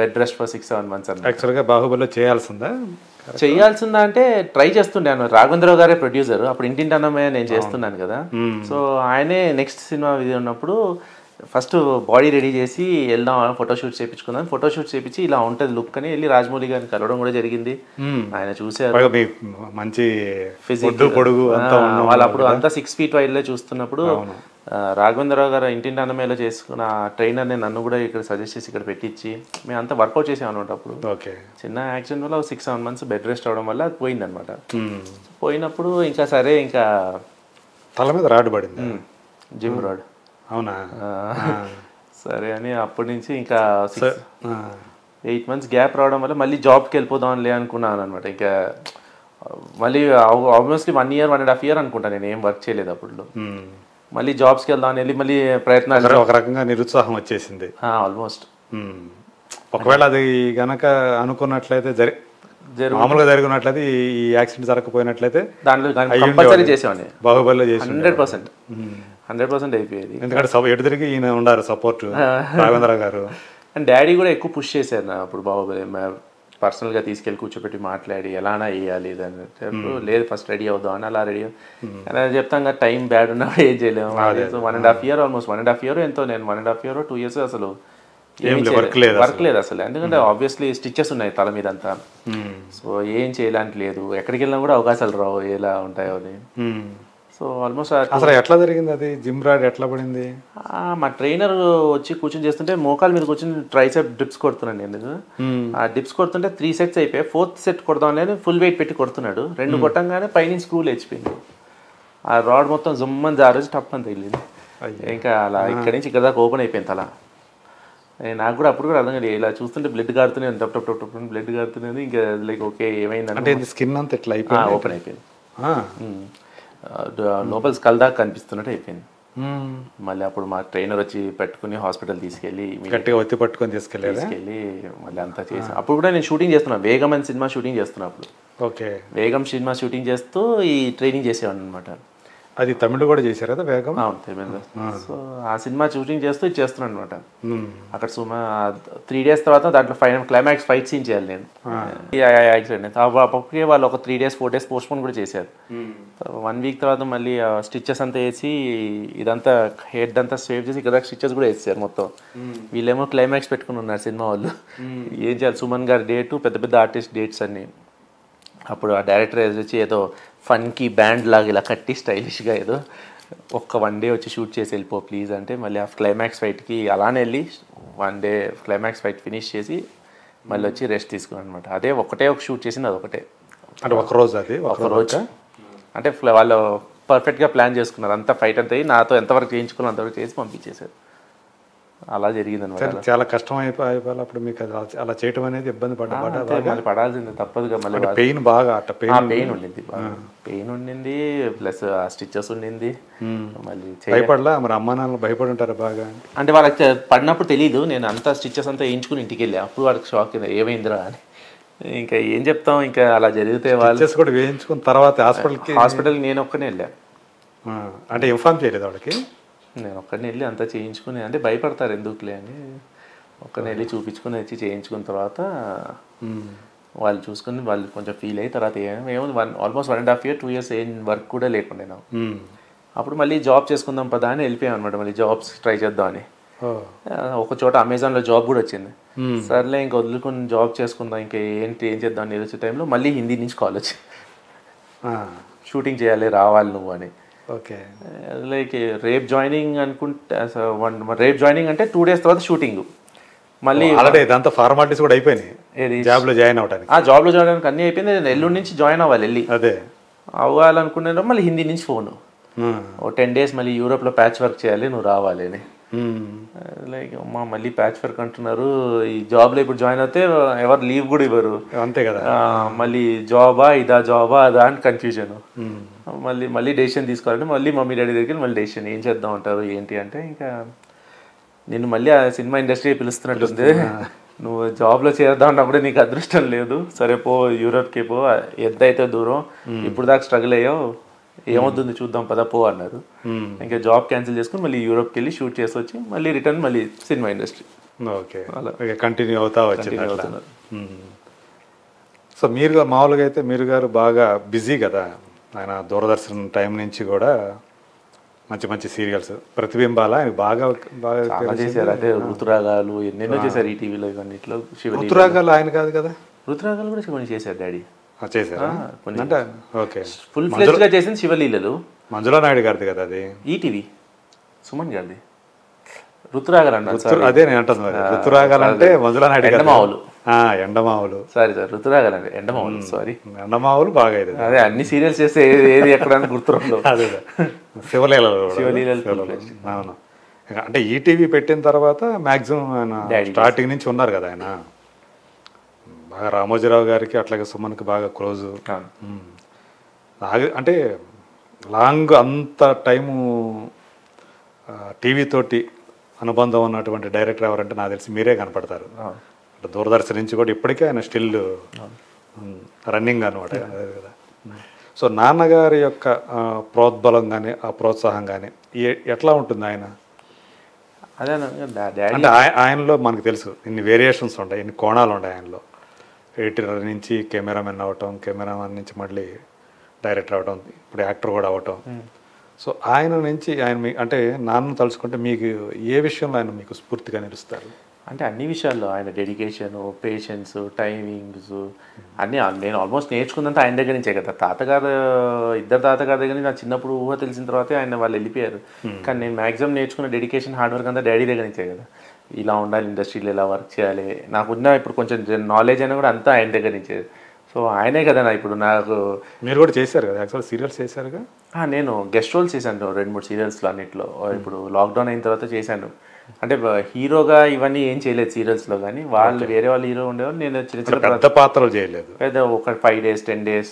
బెడ్ రెస్ట్ ఫర్ 6-7 months అన్న. యాక్చువల్గా బాహుబలిలో చేయాల్సిందా అంటే ట్రై చేస్తుండే. రాఘవేంద్రరావు గారే ప్రొడ్యూసర్. అప్పుడు ఇంటింటి అన్నమే నేను చేస్తున్నాను కదా. సో ఆయనే నెక్స్ట్ సినిమా ఇది ఉన్నప్పుడు ఫస్ట్ బాడీ రెడీ చేసి వెళ్దాం ఫోటోషూట్ చేయించుకుందాం. ఫోటోషూట్ చేయించి ఇలా ఉంటుంది లుక్ అని వెళ్ళి రాజమౌళి గారిని కలవడం కూడా జరిగింది. ఆయన చూసారు మంచి ఫిజిక్ పొడుగు, వాళ్ళు అప్పుడు అంతా 6 feet వైడ్లో చూస్తున్నప్పుడు రాఘవేంద్రరావు గారు ఇంటింటి అన్నమేలో చేసుకున్న ట్రైనర్ని నన్ను కూడా ఇక్కడ సజెస్ట్ చేసి ఇక్కడ పెట్టించి మేము అంతా వర్కౌట్ చేసాం అనమాట. అప్పుడు చిన్న యాక్సిడెంట్ వల్ల 6-7 months బెడ్ రెస్ట్ అవడం వల్ల అది పోయింది అనమాట. పోయినప్పుడు ఇంకా సరే ఇంకా తల మీద రాడ్ పడింది, జిమ్ రాడ్. అవునా? సరే అని అప్పటి నుంచి ఇంకా 8 months గ్యాప్ రావడం వల్ల మళ్ళీ జాబ్కి వెళ్ళిపోదాంలే అనుకున్నాను అనమాట. ఇంకా మళ్ళీ ఆల్మోస్ట్లీ 1 year 1.5 year అనుకుంటా నేను ఏం వర్క్ చేయలేదు అప్పుడు. మళ్ళీ జాబ్స్కి వెళ్దామని వెళ్ళి మళ్ళీ ప్రయత్నాలు ఒక రకంగా నిరుత్సాహం వచ్చేసింది ఆల్మోస్ట్. ఒకవేళ అది గనక అనుకున్నట్లయితే మామూలుగా జరిగినట్లయితే ఈ యాక్సిడెంట్ జరగకపోయినట్లయితే దాంట్లో కంపల్సరీ చేసేవాడిని. బాహుబలిలో చేసి 100% అయిపోయేది. ఎందుకంటే ఎటు తిరిగి ఈయన ఉండారు సపోర్ట్ రాఘవేంద్ర గారు. అండ్ డాడీ కూడా ఎక్కువ పుష్ చేశారు నా అప్పుడు బాహుబలి పర్సనల్గా తీసుకెళ్ళి కూర్చోబెట్టి మాట్లాడి ఎలానా వేయాలి అని. లేదు ఫస్ట్ రెడీ అవుదాం అని అలా రెడీ అలా చెప్తాం కదా. టైం బ్యాడ్ ఉన్నప్పుడు ఏం చేయలేము. 1.5 year ఆల్మోస్ట్ 1.5 year ఎంతో నేను 1.5 year 2 years అసలు వర్క్ లేదు అసలు. ఎందుకంటే ఆబ్వియస్లీ స్టిచెస్ ఉన్నాయి తల మీద అంతా. సో ఏం చేయడానికి లేదు, ఎక్కడికి వెళ్ళినా కూడా అవకాశాలు రావు ఎలా ఉంటాయో అని. సో ఆల్మోస్ట్ అసలు ఎట్లా జరిగింది అది? జిమ్ రాడ్ ఎట్లా పడింది? మా ట్రైనర్ వచ్చి కూర్చొని చేస్తుంటే మోకాల మీద కూర్చొని ట్రైసెప్ డిప్స్ కొడుతున్నాను నేను. ఆ డిప్స్ కొడుతుంటే 3 sets అయిపోయాయి. 4th set కొడదాం లేని ఫుల్ వెయిట్ పెట్టి కొడుతున్నాడు. 2 కొట్టంగానే పైనుంచి స్క్రూ లేచిపోయింది. ఆ రాడ్ మొత్తం జుమ్మని జారేసి టప్ అని తగిలింది. ఇంకా అలా ఇక్కడి నుంచి ఇక్కడ దాకా ఓపెన్ అయిపోయింది తల. నాకు కూడా అప్పుడు కూడా అర్థం కాదు, ఇలా చూస్తుంటే బ్లడ్ కారుతూనే టప్ టప్ టప్ బ్లడ్ కారుతున్నది. ఇంకా లైక్ ఓకే ఏమైందంటే స్కిన్ అంతా ఎట్లా అయిపోయింది, ఓపెన్ అయిపోయింది. లోపల స్కల్ దాకా కనిపిస్తున్నట్టు అయిపోయింది. మళ్ళీ అప్పుడు మా ట్రైనర్ వచ్చి పెట్టుకుని హాస్పిటల్ తీసుకెళ్ళి గట్టిగా ఒత్తి పట్టుకొని తీసుకెళ్ళి మళ్ళీ అంతా చేసి అప్పుడు కూడా నేను షూటింగ్ చేస్తున్నాను. వేగం అని సినిమా షూటింగ్ చేస్తున్నా అప్పుడు. ఓకే, వేగం సినిమా షూటింగ్ చేస్తూ ఈ ట్రైనింగ్ చేసేవాడిని అనమాట. అది తమిళ కూడా చేశారు కదా వేగం? అవును తమిళ. సో ఆ సినిమా షూటింగ్ చేస్తూ ఇది చేస్తున్నాను అనమాట. అక్కడ సుమారు 3 days తర్వాత దాంట్లో క్లైమాక్స్ ఫైట్ సీన్ చేయాలి నేను. యాక్సిడెంట్ అప్పటికే వాళ్ళు ఒక 3 days 4 days పోస్ట్పోన్ కూడా చేశారు. 1 week తర్వాత మళ్ళీ స్టిచెస్ అంతా వేసి ఇదంతా హెడ్ అంతా సేవ్ చేసి ఇక్కడ స్టిచెస్ కూడా వేసారు మొత్తం. వీళ్ళేమో క్లైమాక్స్ పెట్టుకుని ఉన్నారు సినిమా వాళ్ళు. ఏం చేయాలి, సుమన్ గారి డేటు పెద్ద పెద్ద ఆర్టిస్ట్ డేట్స్ అన్ని. అప్పుడు ఆ డైరెక్టర్ వచ్చి ఏదో ఫన్కి బ్యాండ్ లాగా ఇలా కట్టి స్టైలిష్గా ఏదో ఒక్క 1 day వచ్చి షూట్ చేసి వెళ్ళిపో ప్లీజ్ అంటే, మళ్ళీ ఆ క్లైమాక్స్ ఫైట్కి అలానే వెళ్ళి 1 day క్లైమాక్స్ ఫైట్ ఫినిష్ చేసి మళ్ళీ వచ్చి రెస్ట్ తీసుకున్నాను అనమాట. అదే ఒక షూట్ చేసింది అది ఒకటే. అంటే ఒకరోజు అంటే వాళ్ళు పర్ఫెక్ట్గా ప్లాన్ చేసుకున్నారు అంతా. ఫైట్ అంతా నాతో ఎంతవరకు చేయించుకున్నా అంతవరకు చేసి పంపించేశారు. అలా జరిగింది అనమాట. చాలా కష్టం అయిపోయి అప్పుడు మీకు అలా చేయటం అనేది ఇబ్బంది పడాల్సింది తప్పదుగా. మళ్ళీ పెయిన్ బాగా పెయిన్ ఉండింది ప్లస్ ఆ స్టిచెస్ ఉండింది. మళ్ళీ భయపడలా మరి? అమ్మా నాన్న భయపడి ఉంటారు బాగా. అంటే వాళ్ళకి పడినప్పుడు తెలీదు. నేను అంతా స్టిచెస్ అంతా వేయించుకుని ఇంటికి వెళ్ళా. అప్పుడు వాళ్ళకి షాక్ ఏమైందిరా అని. ఇంకా ఏం చెప్తాం, ఇంకా అలా జరిగితే వాళ్ళు కూడా వేయించుకున్న తర్వాత హాస్పిటల్కి నేను ఒక్కనే వెళ్ళా. అంటే ఇన్ఫార్మ్ చేయలేదు వాళ్ళకి? నేను ఒక్కడిని వెళ్ళి అంతా చేయించుకుని, అంటే భయపడతారు ఎందుకులే అని ఒక్కడిని వెళ్ళి చూపించుకుని వచ్చి చేయించుకున్న తర్వాత వాళ్ళు చూసుకుని వాళ్ళు కొంచెం ఫీల్ అయ్యి తర్వాత ఏముంది ఆల్మోస్ట్ 1.5 year 2 years ఏం వర్క్ కూడా లేకుండా నాకు. అప్పుడు మళ్ళీ జాబ్ చేసుకుందాం పదా అని వెళ్ళిపోయాం అనమాట. మళ్ళీ జాబ్స్ ట్రై చేద్దామని ఒక చోట అమెజాన్లో జాబ్ కూడా వచ్చింది. సర్లే ఇంకా వదులుకుని జాబ్ చేసుకుందాం ఇంకా ఏం చేద్దాం అని వచ్చే టైంలో మళ్ళీ హిందీ నుంచి కాల్ వచ్చి షూటింగ్ చేయాలి రావాలి నువ్వు అని. ఓకే, లైక్ రేప్ జాయినింగ్ అనుకుంటే రేప్ జాయినింగ్ అంటే 2 days తర్వాత షూటింగ్. మళ్ళీ ఇదంతా ఫార్మాలిటీస్ కూడా అయిపోయినాయి. ఏది జాబ్లో జాయిన్ అవడానికి? జాబ్లో జాయిన్ అవడానికి అన్నీ అయిపోయింది. నేను ఎల్లుండి నుంచి జాయిన్ అవ్వాలి. వెళ్ళి అదే అవ్వాలనుకున్నాను. మళ్ళీ హిందీ నుంచి ఫోను, ఓ 10 days మళ్ళీ యూరోప్లో ప్యాచ్ వర్క్ చేయాలి, నువ్వు రావాలి అని. లైక్ అమ్మా మళ్ళీ ప్యాచ్ వర్క్ అంటున్నారు. ఈ జాబ్లో ఇప్పుడు జాయిన్ అయితే ఎవరు లీవ్ కూడా ఇవ్వరు. అంతే కదా. మళ్ళీ జాబా అదా అని కన్ఫ్యూజన్. మళ్ళీ డెసిషన్ తీసుకోవాలంటే మళ్ళీ మమ్మీ డాడీ దగ్గరికి మళ్ళీ డెసిషన్ ఏం చేద్దాం అంటారు ఏంటి అంటే, ఇంకా నిన్ను మళ్ళీ ఆ సినిమా ఇండస్ట్రీ పిలుస్తున్నట్టుంది, నువ్వు జాబ్లో చేద్దాం అన్నప్పుడే నీకు అదృష్టం లేదు, సరే పో యూరోప్కి పో, ఎంత అయితే దూరం, ఇప్పుడు దాకా స్ట్రగుల్ అయ్యావు, ఏమవుతుంది చూద్దాం పద పో అన్నారు. ఇంకా జాబ్ క్యాన్సిల్ చేసుకుని మళ్ళీ యూరోప్కి వెళ్ళి షూట్ చేసి వచ్చి మళ్ళీ రిటర్న్ మళ్ళీ సినిమా ఇండస్ట్రీ. ఓకే, అలా కంటిన్యూ అవుతున్నారు. సో మీరు మామూలుగా అయితే మీరు గారు బాగా బిజీ కదా, ఆయన దూరదర్శన్ టైం నుంచి కూడా మంచి మంచి సీరియల్స్, ప్రతిబింబాల ఆయన బాగా చేశారు. అంటే ఋతురాగాలు ఎన్నెన్నో చేశారు ఈటీవీలో ఇవన్నిట్లో. ఋతురాగాలు ఆయన కాదు కదా? ఋతురాగాలు కూడా కొన్ని చేశారు డాడీ. చేశారా? అంటే ఓకే, ఫుల్ ఫ్లెడ్జ్ గా చేసింది శివలీలలు, మంజులా నాయుడు గారిది కదా అది, ఈటీవీ సుమన్ గారిది. ఋతురాగాలు అన్నారు. అదే నేను అంటాను, ఋతురాగాలు అంటే మంజులా నాయుడు గారు. ఎండమావులు. ఎండమావులు, సారీ సార్, ఋతురాగాలు అంటే ఎండమావులు, సారీ ఎండమావులు బాగా ఇది. అదే అన్ని సీరియల్స్ చేస్తే ఏది ఎక్కడ గుర్తురాదు. అదే శివలీలలు. అవును, అంటే ఈటీవీ పెట్టిన తర్వాత మాక్సిమం ఆయన స్టార్టింగ్ నుంచి ఉన్నారు కదా ఆయన. బాగా రామోజీరావు గారికి అట్లాగే సుమన్కి బాగా క్లోజు. అంటే లాంగ్ అంత టైము టీవీ తోటి అనుబంధం ఉన్నటువంటి డైరెక్టర్ ఎవరంటే నాకు తెలిసి మీరే కనపడతారు. అంటే దూరదర్శన్ నుంచి కూడా ఇప్పటికే ఆయన స్టిల్ రన్నింగ్ అనమాట కదా. సో నాన్నగారి యొక్క ప్రోద్బలం కానీ ఆ ప్రోత్సాహం కానీ ఎట్లా ఉంటుంది ఆయన? అదే అంటే ఆయనలో మనకు తెలుసు ఇన్ని వేరియేషన్స్ ఉంటాయి, ఇన్ని కోణాలు ఉంటాయి ఆయనలో. ఎడిటర్ నుంచి కెమెరామెన్ అవ్వటం, కెమెరామెన్ నుంచి మళ్ళీ డైరెక్టర్ అవ్వటం, ఇప్పుడు యాక్టర్ కూడా అవ్వటం. సో ఆయన నుంచి ఆయన అంటే నాన్న తలుచుకుంటే మీకు ఏ విషయంలో ఆయన మీకు స్ఫూర్తిగా నిలుస్తారు? అంటే అన్ని విషయాల్లో ఆయన డెడికేషన్, పేషెన్స్, టైమింగ్స్ అన్నీ నేను ఆల్మోస్ట్ నేర్చుకుందంతా ఆయన దగ్గర నుంచే కదా. ఇద్దరు తాతగారి దగ్గర నుంచి నా చిన్నప్పుడు ఊహ తెలిసిన తర్వాతే ఆయన వాళ్ళు వెళ్ళిపోయారు. కానీ నేను మ్యాక్సిమం నేర్చుకున్న డెడికేషన్, హార్డ్ వర్క్ అంతా డాడీ దగ్గర నుంచే కదా. ఇలా ఉండాలి, ఇండస్ట్రీలో ఇలా వర్క్ చేయాలి, నాకున్న ఇప్పుడు కొంచెం నాలెడ్జ్ అయినా కూడా అంతా ఆయన దగ్గర నుంచే. సో ఆయనే కదా నా ఇప్పుడు నాకు. మీరు కూడా చేశారు కదా యాక్చువల్ సీరియల్స్ చేశారుగా? నేను గెస్ట్ రోల్స్ చేశాను 2-3 సీరియల్స్లో అన్నింటిలో. ఇప్పుడు లాక్డౌన్ అయిన తర్వాత చేశాను. అంటే హీరోగా ఇవన్నీ ఏం చేయలేదు సీరియల్స్లో, కానీ వాళ్ళు వేరే వాళ్ళు హీరో ఉండేవాళ్ళు, నేను చిన్న చిన్న పాత్రలు చేయలేదు. పెద్ద ఒక 5 days 10 days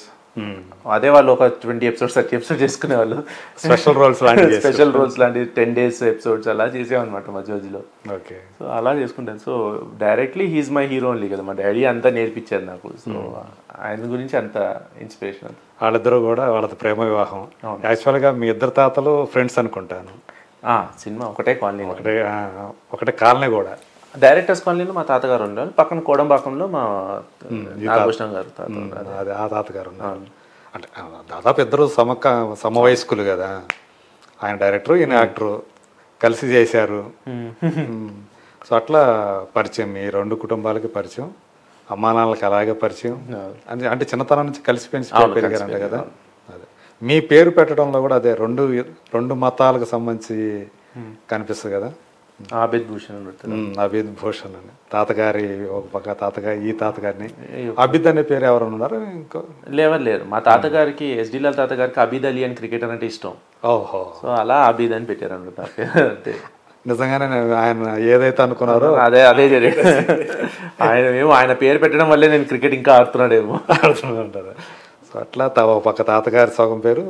అదే వాళ్ళు ఒక 20 episodes 30 episodes చేసుకునేవాళ్ళు. స్పెషల్ రోల్స్ లాంటి 10 days ఎపిసోడ్స్ అలా చేసేవన్నమాట మధ్యలో. ఓకే, సో అలా చేసుకుంటాను. So directly he's my hero only కదా. మా డాడీ అంతా నేర్పించారు నాకు. సో ఆయన గురించి అంత ఇన్స్పిరేషన్. వాళ్ళిద్దరూ కూడా వాళ్ళది ప్రేమ వివాహం. యాక్చువల్గా మీ ఇద్దరు తాతలు ఫ్రెండ్స్ అనుకుంటాను. సినిమా ఒకటే కాలనీ, ఒకటే కాలనీ కూడా. డైరెక్టర్స్ కాలనీలో మా తాతగారు ఉండేవాళ్ళు, పక్కన కోడంబాకంలో మా నాగభూషణం గారు అదే ఆ తాతగారు ఉన్నారు. అంటే దాదాపు ఇద్దరు సమవయస్కులు కదా. ఆయన డైరెక్టరు, ఈయన యాక్టరు, కలిసి చేశారు. సో అట్లా పరిచయం, మీ 2 కుటుంబాలకి పరిచయం, అమ్మా నాన్నలకి అలాగే పరిచయం. అంటే చిన్నతనం నుంచి కలిసి పెరిగారంట కదా. అదే మీ పేరు పెట్టడంలో కూడా అదే రెండు మతాలకు సంబంధించి కనిపిస్తుంది కదా. ఆబిద్ భూషణ్ అని తాతగారి ఒక పక్క ఈ తాతగారిని అబిద్ అనే పేరు ఎవరు ఉన్నారు? ఇంకో లేరు. మా తాతగారికి ఎస్డి లాల్ తాతగారికి అబిద్ అలీ అని క్రికెటర్ అంటే ఇష్టం. ఓహో, సో అలా అబిద్ అని పెట్టారు అన్నమాట. నిజంగానే ఆయన ఏదైతే అనుకున్నారో అదే జరిగింది. ఆయన పేరు పెట్టడం వల్లే నేను క్రికెట్ ఇంకా ఆడుతున్నాడేమో ఆడుతుంటారు. సో అట్లా ఒక పక్క తాతగారి సగం పేరు,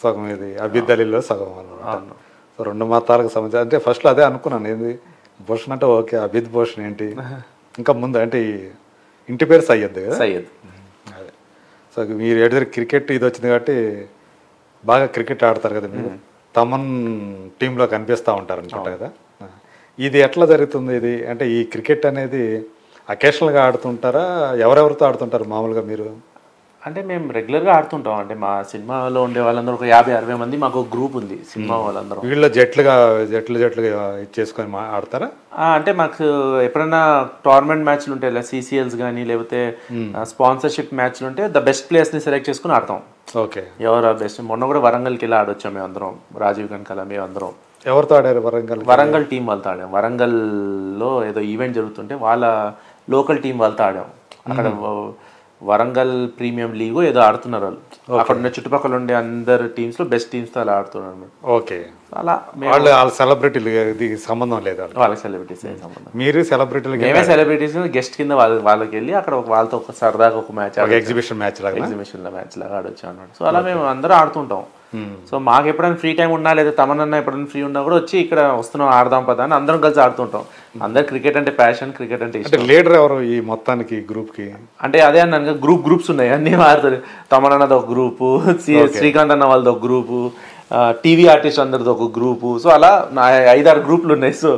సగం ఇది అబిద్ అలీలో సగం అన్నమాట. సో 2 మతాలకు సంబంధించి అంటే ఫస్ట్లో అదే అనుకున్నాను, ఏంది భూషణ్ అంటే ఓకే, అబిద్ భూషణ్ ఏంటి, ఇంకా ముందు అంటే ఇంటి పేరు సయ్యద్ కదా. సయ్యద్ అదే. సో మీరు ఎదురు క్రికెట్ ఇది వచ్చింది కాబట్టి బాగా క్రికెట్ ఆడతారు కదా మీరు, తమన్ టీంలో కనిపిస్తూ ఉంటారు అనుకుంటా కదా. ఇది ఎట్లా జరుగుతుంది ఇది? అంటే ఈ క్రికెట్ అనేది అకేషనల్గా ఆడుతుంటారా, ఎవరెవరితో ఆడుతుంటారు మామూలుగా మీరు? అంటే మేము రెగ్యులర్గా ఆడుతుంటాం. అంటే మా సినిమాలో ఉండే వాళ్ళందరూ ఒక 50-60 మంది మాకు ఒక గ్రూప్ ఉంది సినిమా వాళ్ళందరూ. వీళ్ళు జట్లుగా ఇచ్చేసుకొని ఆడతారా? అంటే మాకు ఎప్పుడైనా టోర్నమెంట్ మ్యాచ్లు ఉంటాయి, లేదా సిసిఎల్స్ కానీ లేకపోతే స్పాన్సర్షిప్ మ్యాచ్లు ఉంటే ద బెస్ట్ ప్లేయర్స్ని సెలెక్ట్ చేసుకుని ఆడతాం. ఓకే, ఎవరు బెస్ట్. మొన్న కూడా వరంగల్కి వెళ్ళి ఆడొచ్చాం మేము అందరం, రాజీవ్ కనకాల మేము అందరం. ఎవరితో ఆడారు? వరంగల్ టీం వాళ్ళతో ఆడాం. వరంగల్లో ఏదో ఈవెంట్ జరుగుతుంటే వాళ్ళ లోకల్ టీం వాళ్ళతో ఆడాం. అక్కడ వరంగల్ ప్రీమియం లీగ్ ఏదో ఆడుతున్నారు వాళ్ళు. అక్కడ ఉన్న చుట్టుపక్కల ఉండే అందరు టీమ్స్ లో బెస్ట్ టీమ్స్ తో అలా ఆడుతున్నారు. ఓకే, అలా వాళ్ళ సెలబ్రిటీలు సంబంధం లేదు వాళ్ళకి సెలబ్రిటీస్ సంబంధం. మీరు సెలబ్రిటీలు మేమే సెలబ్రిటీస్ గెస్ట్ కింద వాళ్ళకి వెళ్ళి అక్కడ వాళ్ళతో ఒక సరదాగా ఒక మ్యాచ్ ఎగ్జిబిషన్ మ్యాచ్ లాగా ఆడొచ్చు అన్నమాట. సో అలా మేము అందరూ ఆడుతుంటాం. సో మాకు ఎప్పుడైనా ఫ్రీ టైం ఉన్నా లేదా తమనన్నా ఎప్పుడైనా ఫ్రీ ఉన్నా కూడా వచ్చి ఇక్కడ వస్తున్నాం ఆడదాం పదా అని అందరం కలిసి ఆడుతుంటాం. అందరు క్రికెట్ అంటే ప్యాషన్, క్రికెట్ అంటే ఇష్టం. లీడర్ ఎవరు ఈ మొత్తానికి గ్రూప్ కి? అంటే అదే అన్నాను, గ్రూప్స్ ఉన్నాయి, అన్ని మారుతారు. తమనన్నది ఒక గ్రూపు, శ్రీకాంత్ అన్న వాళ్ళది ఒక గ్రూపు, టీవీ ఆర్టిస్ట్ అందరిది ఒక గ్రూపు. సో అలా 5-6 గ్రూపులు ఉన్నాయి. సో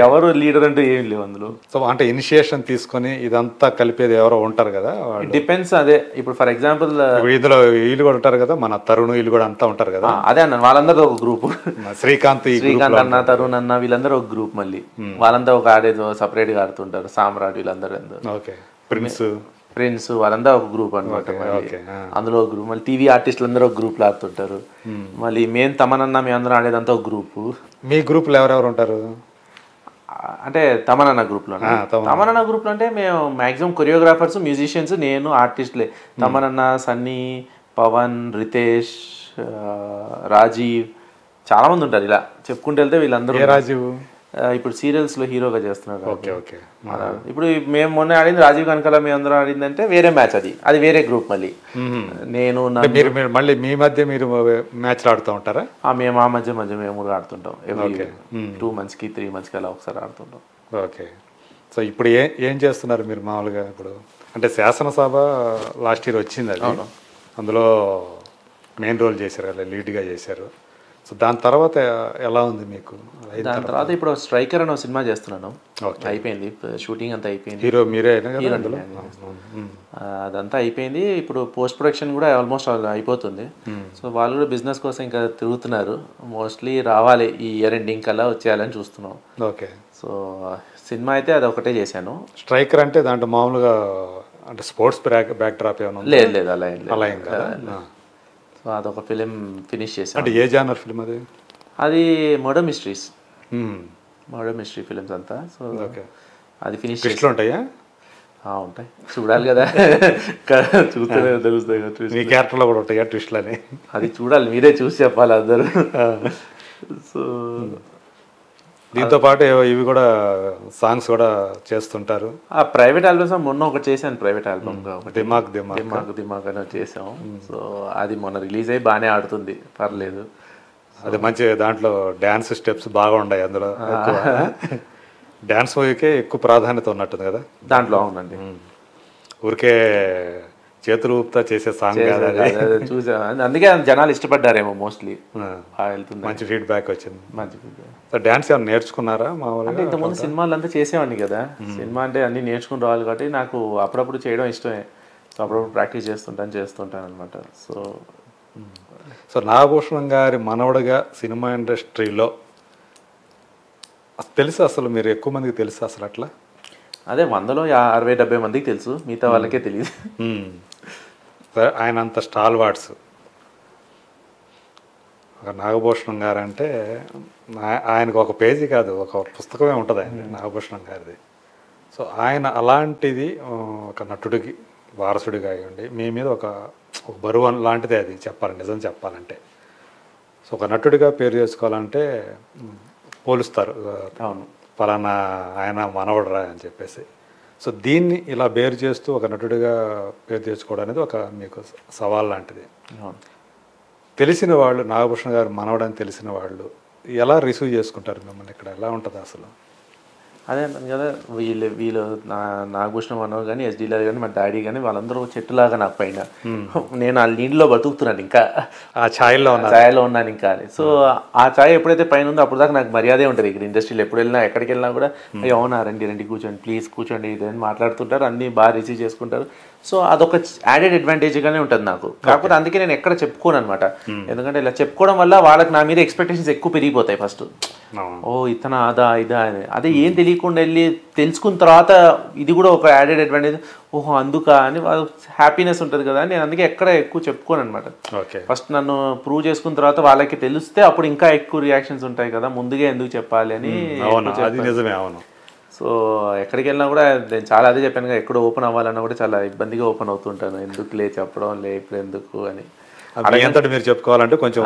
ఎవరు లీడర్ అంటే ఏం లేవు అందులో. సో అంటే ఇనిషియేషన్ తీసుకొని ఇదంతా కలిపేది ఎవరో ఉంటారు కదా, డిపెండ్స్. అదే ఇప్పుడు ఫర్ ఎగ్జాంపుల్ ఇందులో వీళ్ళు కూడా ఉంటారు కదా, మన తరుణ్ వీళ్ళు కూడా అంతా ఉంటారు కదా. అదే అన్న, వాళ్ళందరూ ఒక గ్రూపు. శ్రీకాంత్ అన్న, తరుణ్ అన్న వీళ్ళందరూ ఒక గ్రూప్. మళ్ళీ వాళ్ళందరూ ఒక ఆడేదో సపరేట్ గా ఆడుతుంటారు. సామ్రాట్ వీళ్ళందరూ, ప్రిన్స్ వాళ్ళందరూ ఒక గ్రూప్ అనమాట. అందులో ఒక గ్రూప్. మళ్ళీ టీవీ ఆర్టిస్టులు అందరూ ఒక గ్రూప్ లో ఆడుతుంటారు. మళ్ళీ మేము తమనన్నా మేమందరం ఆడేదంతా ఒక గ్రూపు. మీ గ్రూప్ లో ఎవరెవరు ఉంటారు అంటే తమనన్న గ్రూప్ లో? తమనన్న గ్రూప్ లో అంటే మేము మాక్సిమం కొరియోగ్రాఫర్స్, మ్యూజిషియన్స్, నేను, ఆర్టిస్టులే. తమనన్న, సన్నీ, పవన్, రితేష్, రాజీవ్, చాలా మంది ఉంటారు. ఇలా చెప్పుకుంటూ వెళ్తే వీళ్ళందరూ. రాజీవ్ ఇప్పుడు సీరియల్స్ లో హీరోగా చేస్తున్నారు. Okay okay. ఇప్పుడు మేము మొన్న ఆడింది రాజీవ్ కనకాల, మేము అందరం ఆడిందంటే వేరే మ్యాచ్, అది వేరే గ్రూప్. మళ్ళీ నేను మళ్ళీ మీ మధ్య మీరు మ్యాచ్ ఆడుతూ ఉంటారా? మేము ఆ మధ్య మేము కూడా ఆడుతుంటాం. ఎవ్రీ 2 months కి 3 months కి అలా ఒకసారి ఆడుతుంటాం. ఓకే. సో ఇప్పుడు ఏం చేస్తున్నారు మీరు మామూలుగా? ఇప్పుడు అంటే శాసనసభ లాస్ట్ ఇయర్ వచ్చింది, అది అందులో మెయిన్ రోల్ చేశారు కదా, లీడ్గా చేశారు. సో దాని తర్వాత ఎలా ఉంది మీకు? దాని తర్వాత ఇప్పుడు స్ట్రైకర్ అని ఒక సినిమా చేస్తున్నాను. అయిపోయింది షూటింగ్ అంతా అయిపోయింది. హీరో మీరే? అదంతా అయిపోయింది. ఇప్పుడు పోస్ట్ ప్రొడక్షన్ కూడా ఆల్మోస్ట్ అయిపోతుంది. సో వాళ్ళు కూడా బిజినెస్ కోసం ఇంకా తిరుగుతున్నారు. మోస్ట్లీ రావాలి ఈ ఇయర్ ఎండింగ్ కల్లా వచ్చేయాలని చూస్తున్నాం. ఓకే. సో సినిమా అయితే అది ఒకటే చేశాను. స్ట్రైకర్ అంటే దాంట్లో మామూలుగా అంటే స్పోర్ట్స్ బ్యాక్ డ్రాప్ ఏమైనా? లేదు అలా ఏం కదా. సో అదొక ఫిలిం ఫినిష్ చేశాను. అంటే ఏ జానర్ ఫిలిం అది? అది murder mysteries, murder mystery films అంతా. సో అది ఫినిష్ చేసి ఉంటాయా? ఉంటాయి, చూడాలి కదా, చూస్తేనే తెలుస్తాయి కదా. మీ క్యారెక్టర్లో కూడా ఉంటాయా ట్విస్ట్లు అని? అది చూడాలి, మీరే చూసి చెప్పాలి అందరూ. సో దీంతో పాటు ఇవి కూడా సాంగ్స్ కూడా చేస్తుంటారు. ప్రైవేట్ ఆల్బమ్స్ మొన్న ఒకటి చేశాను, ప్రైవేట్ ఆల్బమ్ దిమాగ్ అని చేసాం. సో అది మొన్న రిలీజ్ అయ్యి బాగానే ఆడుతుంది, పర్లేదు. అది మంచి, దాంట్లో డ్యాన్స్ స్టెప్స్ బాగా ఉన్నాయి అందులో. డ్యాన్స్ మూవీకే ఎక్కువ ప్రాధాన్యత ఉన్నట్టుంది కదా దాంట్లో? అవునండి. ఊరికే చేతులు ఊపుతా చేసే సాంగ్ చూసా, అందుకే జనాలు ఇష్టపడ్డారేమో మోస్ట్లీ. వెళ్తుంది, మంచి ఫీడ్బ్యాక్ వచ్చింది. మంచి ఫీడ్బ్యాక్. డాన్స్ ఏమైనా నేర్చుకున్నారా మామూలుగా? అంటే ఇంతకుముందు సినిమాలు అంతా చేసేవాడిని కదా. సినిమా అంటే అన్ని నేర్చుకుని రావాలి కాబట్టి నాకు అప్పుడప్పుడు చేయడం ఇష్టమే. సో అప్పుడప్పుడు ప్రాక్టీస్ చేస్తుంటాను అనమాట. సో నాగభూషణం గారి మనవడుగా సినిమా ఇండస్ట్రీలో తెలుసు అసలు మీరు ఎక్కువ మందికి తెలుసు అసలు? అట్లా అదే 100లో 60-70 మందికి తెలుసు, మిగతా వాళ్ళకే తెలియదు. ఆయన అంత స్టాల్ వార్డ్స్ నాగభూషణం గారు అంటే ఆయనకు ఒక పేజీ కాదు, ఒక పుస్తకమే ఉంటుంది ఆయన నాగభూషణం గారిది. సో ఆయన అలాంటిది ఒక నటుడికి వారసుడిగా అయ్యండి మీ మీద ఒక బరువు లాంటిదే అది నిజం చెప్పాలంటే. సో ఒక నటుడిగా పేరు చేసుకోవాలంటే పోలుస్తారు, అవును ఫలానా ఆయన మనవడరా అని చెప్పేసి. సో దీన్ని ఇలా బేరు చేస్తూ ఒక నటుడిగా పేరు తెచ్చుకోవడం అనేది ఒక మీకు సవాల్ లాంటిది. తెలిసిన వాళ్ళు, నాగభూషణం గారు మనవడని తెలిసిన వాళ్ళు ఎలా రిసీవ్ చేసుకుంటారు మిమ్మల్ని? ఇక్కడ ఎలా ఉంటుంది అసలు? అదే కదా, వీళ్ళు నాగభూషణం అన్నవారు కానీ, ఎస్డీలర్ కానీ, మా డాడీ కానీ వాళ్ళందరూ చెట్టులాగా నాకు పైన. నేను ఆ నీళ్ళలో బతుకుతున్నాను, ఇంకా ఆ ఛాయలో ఉన్నాను ఇంకా. సో ఆ ఛాయ్ ఎప్పుడైతే పైన ఉందో అప్పుడు దాకా నాకు మర్యాదే ఉంటుంది ఇక్కడ ఇండస్ట్రీలో. ఎప్పుడు వెళ్ళినా ఎక్కడికి వెళ్ళినా కూడా అయ్యో అవునా రండి కూర్చోండి, ప్లీజ్ కూర్చోండి ఇదని మాట్లాడుతుంటారు, అన్నీ బాగా రిసీవ్ చేసుకుంటారు. సో అదొక యాడెడ్ అడ్వాంటేజ్గానే ఉంటుంది నాకు. కాకపోతే అందుకే నేను ఎక్కడ చెప్పుకోను అనమాట. ఎందుకంటే ఇలా చెప్పుకోవడం వల్ల వాళ్ళకి నా మీద ఎక్స్పెక్టేషన్స్ ఎక్కువ పెరిగిపోతాయి. ఫస్ట్ ఓ ఇతనా ఇదా అని, అదే ఏం తెలియకుండా వెళ్ళి తెలుసుకున్న తర్వాత ఇది కూడా ఒక యాడెడ్ అడ్వాంటేజ్, ఓహో అందుకా అని వాళ్ళు హ్యాపీనెస్ ఉంటుంది కదా. నేను అందుకే ఎక్కడ ఎక్కువ చెప్పుకోను అనమాట. ఫస్ట్ నన్ను ప్రూవ్ చేసుకున్న తర్వాత వాళ్ళకి తెలిస్తే అప్పుడు ఇంకా ఎక్కువ రియాక్షన్స్ ఉంటాయి కదా, ముందుగా ఎందుకు చెప్పాలి అని. నిజమే, అవును. సో ఎక్కడికి వెళ్ళినా కూడా నేను చాలా అదే చెప్పాను కదా, ఎక్కడ ఓపెన్ అవ్వాలన్నా కూడా చాలా ఇబ్బందిగా ఓపెన్ అవుతుంటాను. ఎందుకు చెప్పడం ఇప్పుడు ఎందుకు అని అంతటి మీరు చెప్పుకోవాలంటే కొంచెం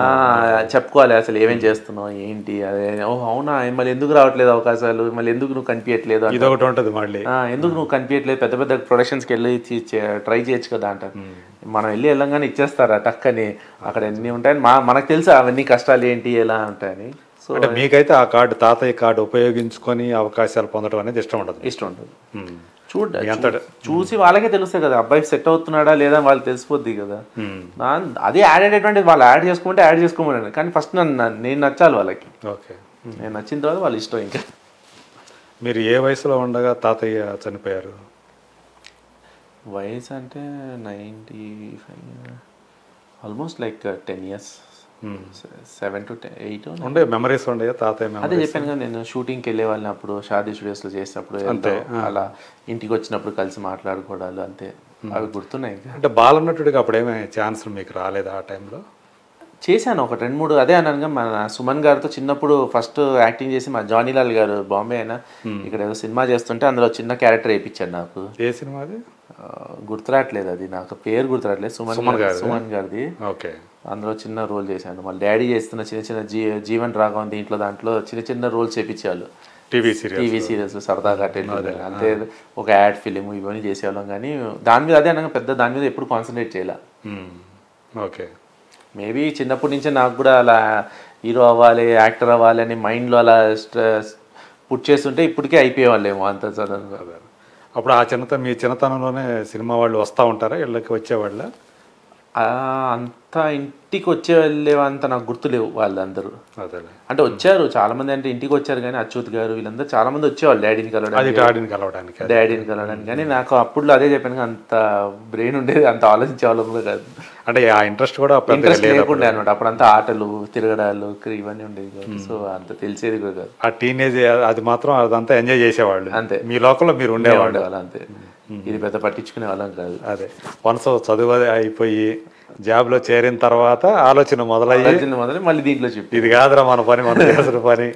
చెప్పుకోవాలి, అసలు ఏమేం చేస్తున్నావు ఏంటి అదే. ఓహ్ అవునా, మళ్ళీ ఎందుకు రావట్లేదు అవకాశాలు, మళ్ళీ ఎందుకు నువ్వు కనిపించట్లేదు, ఇదొకటి ఉంటుంది మళ్ళీ. ఎందుకు నువ్వు కనిపించట్లేదు, పెద్ద పెద్ద ప్రొడక్షన్స్కి వెళ్ళి ట్రై చేయొచ్చు కదా అంటారు. మనం వెళ్ళంగానే ఇచ్చేస్తారా టక్కని, అక్కడ ఎన్ని ఉంటాయని మనకు తెలుసు అవన్నీ కష్టాలు ఏంటి ఎలా ఉంటాయని. సో అంటే మీకైతే ఆ కార్డు, తాతయ్య కార్డు ఉపయోగించుకొని అవకాశాలు పొందడం అనేది ఇష్టం ఉండదు. చూసి వాళ్ళకే తెలుస్తాయి కదా అబ్బాయి సెట్ అవుతున్నాడా లేదా వాళ్ళు తెలిసిపోద్ది కదా. అదే యాడ్ అయ్యేటువంటి వాళ్ళు యాడ్ చేసుకోమని, కానీ ఫస్ట్ నేను నచ్చాలి వాళ్ళకి. ఓకే, నేను నచ్చిన తర్వాత వాళ్ళ ఇష్టం. ఇంకా మీరు ఏ వయసులో ఉండగా తాతయ్య చనిపోయారు? వయసు అంటే 95, ఆల్మోస్ట్ లైక్ 10 years, 7 to 8 ఉండే మెమరీస్ ఉండే తాతయ్య. అదే చెప్పాను కదా, నేను షూటింగ్కి వెళ్ళే వాళ్ళని అప్పుడు షాదీ స్టూడియోస్లో చేసినప్పుడు అంతే, అలా ఇంటికి వచ్చినప్పుడు కలిసి మాట్లాడుకోవడాలు అంతే, అవి గుర్తున్నాయి. అంటే బాలనటుడిగా అప్పుడు ఏమే ఛాన్స్ మీకు రాలేదా ఆ టైంలో? చేశాను ఒక 2-3, అదే అన్నాను మన సుమన్ గారితో చిన్నప్పుడు ఫస్ట్ యాక్టింగ్ చేసి, మా జానీలాల్ గారు బాంబే అయినా ఇక్కడ ఏదో సినిమా చేస్తుంటే అందులో చిన్న క్యారెక్టర్ వేయించాడు నాకు. ఏ సినిమా అది? గుర్తురాట్లేదు, అది నాకు పేరు గుర్తురాట్లేదు. సుమన్ గారిది. ఓకే, అందులో చిన్న రోల్ చేశాను. మళ్ళీ డాడీ చేస్తున్న చిన్న చిన్న జీవన్ రాఘవన్ దాంట్లో చిన్న చిన్న రోల్స్ చేయించేవాళ్ళు టీవీ సీరియల్స్ సరదాగా అంతే. ఒక యాడ్ ఫిలిం ఇవన్నీ చేసేవాళ్ళం, కానీ దాని మీద అదే అనగా పెద్ద దాని మీద ఎప్పుడు కాన్సన్ట్రేట్ చేయాల. ఓకే, మేబీ చిన్నప్పటి నుంచే నాకు కూడా అలా హీరో అవ్వాలి, యాక్టర్ అవ్వాలి అని మైండ్లో అలా పుట్ చేస్తుంటే ఇప్పటికే అయిపోయేవాళ్ళేమో అంత సడన్గా. అప్పుడు మీ చిన్నతనంలోనే సినిమా వాళ్ళు వస్తూ ఉంటారా ఇళ్ళకి వచ్చేవాళ్ళ? అంత ఇంటికి వచ్చేవాళ్ళేవంత నాకు గుర్తులేవు వాళ్ళందరూ. అంటే వచ్చారు చాలా మంది, అంటే ఇంటికి వచ్చారు కానీ అచ్యుత్ గారు వీళ్ళందరూ చాలా మంది వచ్చేవాళ్ళు డాడీని కలవడానికి. కానీ నాకు అప్పుడు అదే చెప్పాను, అంత బ్రెయిన్ ఉండేది, అంత ఆలోచించే వాళ్ళం కూడా కాదు. అంటే ఆ ఇంట్రెస్ట్ కూడా లేకుండే అనమాట. అప్పుడు అంతా ఆటలు తిరగడాలు ఇవన్నీ ఉండేది కాదు, సో అంత తెలిసేది కూడా కాదు. ఆ టీనేజ్ అది మాత్రం అదంతా ఎంజాయ్ చేసేవాళ్ళు అంతే, మీ లోకంలో మీరు ఉండేవాళ్ళు అంతే. ఇది పెద్ద పట్టించుకునే వాళ్ళం కాదు. అదే వన్స్ చదువు అయిపోయి జాబ్లో చేరిన తర్వాత ఆలోచన మొదలయ్యి మళ్ళీ దీంట్లో చెప్పి ఇది కాదురా మన పని, మనం చేసిన పని.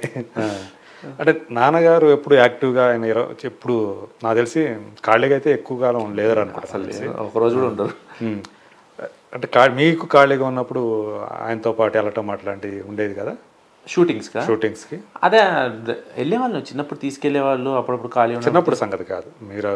అంటే నాన్నగారు ఎప్పుడు యాక్టివ్గా ఆయన ఎప్పుడు నాకు తెలిసి ఖాళీగా అయితే ఎక్కువ కాలం లేదరు అనుకుంటా, అసలు ఒకరోజు కూడా ఉండరు. అంటే మీకు ఖాళీగా ఉన్నప్పుడు ఆయనతో పాటు వెళ్ళటం అట్లాంటివి ఉండేది కదా షూటింగ్స్కి? అదే వెళ్ళేవాళ్ళు, చిన్నప్పుడు తీసుకెళ్లేవాళ్ళు. అప్పుడప్పుడు ఖాళీ చిన్నప్పుడు సంగతి కాదు, మీరు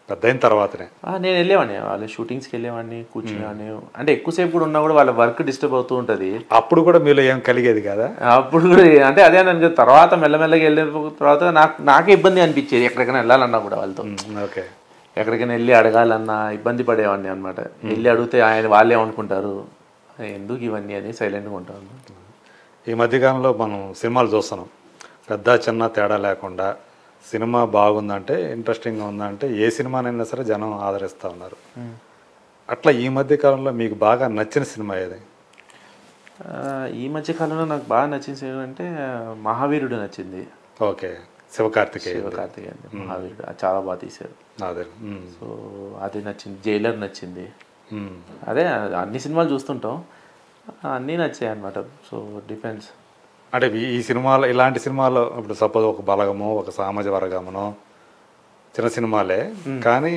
పెద్ద అయిన తర్వాతనే. నేను వెళ్ళేవాడిని, వాళ్ళ షూటింగ్స్కి వెళ్ళేవాడిని, కూర్చునేవాడిని. అంటే ఎక్కువసేపు కూడా ఉన్నా కూడా వాళ్ళ వర్క్ డిస్టర్బ్ అవుతూ ఉంటుంది. అప్పుడు కూడా మీలో ఏం కలిగేది కదా? అప్పుడు కూడా అంటే అదే అన్నాను, తర్వాత మెల్లమెల్లగా వెళ్ళిన తర్వాత నాకే ఇబ్బంది అనిపించేది ఎక్కడికైనా వెళ్ళాలన్నా కూడా వాళ్ళతో. ఓకే, ఎక్కడికైనా వెళ్ళి అడగాలన్నా ఇబ్బంది పడేవాడిని అనమాట. వెళ్ళి అడిగితే వాళ్ళే అనుకుంటారు ఎందుకు ఇవన్నీ అని సైలెంట్గా ఉంటాను. ఈ మధ్యకాలంలో మనం సినిమాలు చూస్తున్నాం, పెద్ద చిన్న తేడా లేకుండా సినిమా బాగుందంటే, ఇంట్రెస్టింగ్గా ఉందంటే ఏ సినిమానైనా సరే జనం ఆదరిస్తూ ఉన్నారు. అట్లా ఈ మధ్యకాలంలో మీకు బాగా నచ్చిన సినిమా ఏది? ఈ మధ్యకాలంలో నాకు బాగా నచ్చిన సినిమా అంటే మహావీరుడు నచ్చింది. ఓకే, శివకార్తికేయ మహావీరుడు చాలా బాగా తీశారు. అదే, సో అది నచ్చింది. జైలర్ నచ్చింది. అదే అన్ని సినిమాలు చూస్తుంటాం, అన్నీ నచ్చాయి అన్నమాట. సో డిఫెన్స్ అంటే ఈ సినిమాలో, ఇలాంటి సినిమాలో ఇప్పుడు సపోజ్ ఒక బలగమో ఒక సామాజిక వర్గమనో చిన్న సినిమాలే కానీ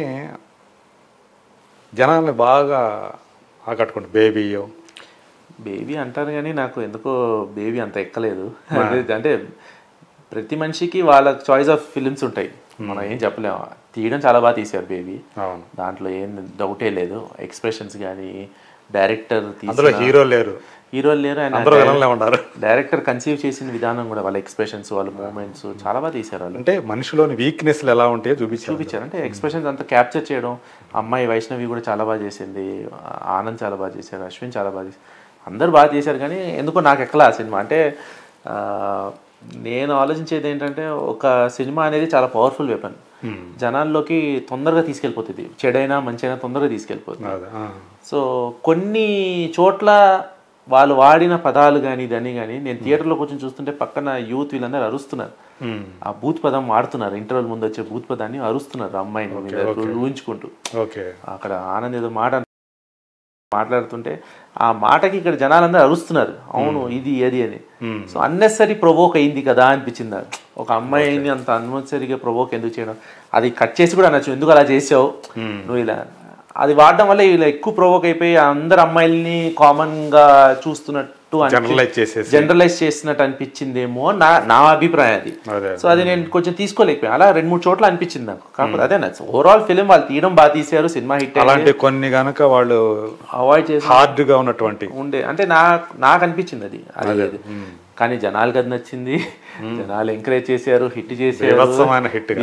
జనాల్ని బాగా ఆకట్టుకుంటారు. బేబీ అంటారు కానీ నాకు ఎందుకో బేబీ అంత ఎక్కలేదు. అంటే ప్రతి మనిషికి వాళ్ళ చాయిస్ ఆఫ్ ఫిలిమ్స్ ఉంటాయి, మనం ఏం చెప్పలేము. తీయడం చాలా బాగా తీశారు బేబీ, దాంట్లో ఏం డౌటే లేదు. ఎక్స్ప్రెషన్స్ కానీ, డైరెక్టర్ హీరో లేరు ఆయన డైరెక్టర్ కన్సీవ్ చేసిన విధానం కూడా, వాళ్ళ ఎక్స్ప్రెషన్స్, వాళ్ళ మూమెంట్స్ చాలా బాగా తీశారు. వాళ్ళు అంటే మనిషిలోని వీక్నెస్లు ఎలా ఉంటాయో చూపించారు. అంటే ఎక్స్ప్రెషన్స్ అంతా క్యాప్చర్ చేయడం. అమ్మాయి వైష్ణవి కూడా చాలా బాగా చేసింది, ఆనంద్ చాలా బాగా చేశారు, అశ్విన్ చాలా బాగా చేశారు, అందరు బాగా చేశారు. కానీ ఎందుకో నాకు ఎక్కలా ఆ సినిమా. అంటే నేను ఆలోచించేది ఏంటంటే, ఒక సినిమా అనేది చాలా పవర్ఫుల్ వెపన్, జనాల్లోకి తొందరగా తీసుకెళ్ళిపోతుంది. చెడైనా మంచైనా తొందరగా తీసుకెళ్ళిపోతుంది. సో కొన్ని చోట్ల వాళ్ళు వాడిన పదాలు కానీ దాన్ని కానీ నేను థియేటర్లో కొంచెం చూస్తుంటే పక్కన యూత్ వీళ్ళందరూ అరుస్తున్నారు. ఆ బూత్ పదం వాడుతున్నారు, ఇంటర్వెల్ ముందు వచ్చే బూత్ పదాన్ని అరుస్తున్నారు అమ్మాయిని ఊహించుకుంటూ. అక్కడ ఆనంద్ ఏదో మాట మాట్లాడుతుంటే ఆ మాటకి ఇక్కడ జనాలందరూ అరుస్తున్నారు, అవును ఇది అది అని. సో అన్నెసరీ ప్రొవోక్ అయింది కదా అనిపించింది నాకు. ఒక అమ్మాయిని అంత అన్నెసరీగా ప్రొవోక్ ఎందుకు చేయడం, అది కట్ చేసి కూడా అనొచ్చు, ఎందుకు అలా చేసావు నువ్వు ఇలా. అది వాడడం వల్ల ఇలా ఎక్కువ ప్రొవోక్ అయిపోయి అందరు అమ్మాయిల్ని కామన్ గా చూస్తున్నట్టు జనరలైజ్ చేసినట్టు అనిపించిందేమో నా అభిప్రాయం అది. సో అది నేను కొంచెం తీసుకోలేకపోయాను. అలా 2-3 చోట్ల అనిపించింది నాకు. కాకపోతే అదే నచ్చ ఓవరాల్ ఫిలిం వాళ్ళు తీయడం బాగా తీసారు, సినిమా హిట్ అలాంటి కొన్ని గనక వాళ్ళు అవాయిడ్ చేసి హార్డ్ గా ఉన్నటువంటి ఉండే అంటే నాకు అనిపించింది అది. కానీ జనాలకు అది నచ్చింది, జనాలు ఎంకరేజ్ చేశారు, హిట్ చేశారు,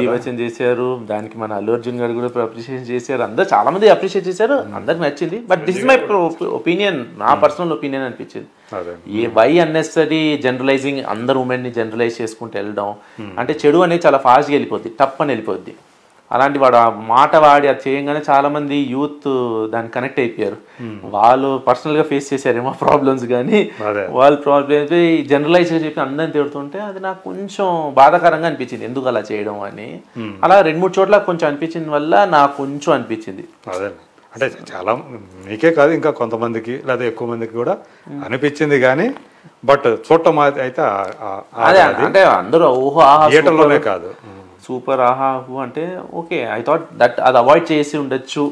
వివచన చేశారు. దానికి మన అల్లు అర్జున్ గారు కూడా అప్రిషియేట్ చేశారు, అందరు చాలా మంది అప్రిషియేట్ చేశారు, అందరికి నచ్చింది. But this is my opinion, నా పర్సనల్ ఒపీనియన్ అనిపించింది. వై అన్నెసరీ జనరలైజింగ్, అందరు ఉమెన్ ని జనరలైజ్ చేసుకుంటూ వెళ్ళడం అంటే చెడు అనేది చాలా ఫాస్ట్గా వెళ్ళిపోద్ది, టప్ అని వెళ్ళిపోద్ది. అలాంటి వాడు ఆ మాట వాడి అది చేయగానే చాలా మంది యూత్ దాన్ని కనెక్ట్ అయిపోయారు. వాళ్ళు పర్సనల్ గా ఫేస్ చేశారేమో ప్రాబ్లమ్స్, కానీ వాళ్ళు ప్రాబ్లమ్స్ జనరలైజ్ చెప్పి అందరిని తిడుతుంటే అది నాకు కొంచెం బాధాకరంగా అనిపించింది, ఎందుకు అలా చేయడం అని. అలా 2-3 చోట్ల కొంచెం అనిపించింది వల్ల నాకు కొంచెం అనిపించింది. అంటే చాలా మీకే కాదు ఇంకా కొంతమందికి లేదా ఎక్కువ మందికి కూడా అనిపించింది, కానీ బట్ చూడటం అయితే అంటే అందరూ ఓహో థియేటర్లోనే కాదు సూపర్ ఆహా అంటే ఓకే, ఐ థాట్ దట్ అది అవాయిడ్ చేసి ఉండొచ్చు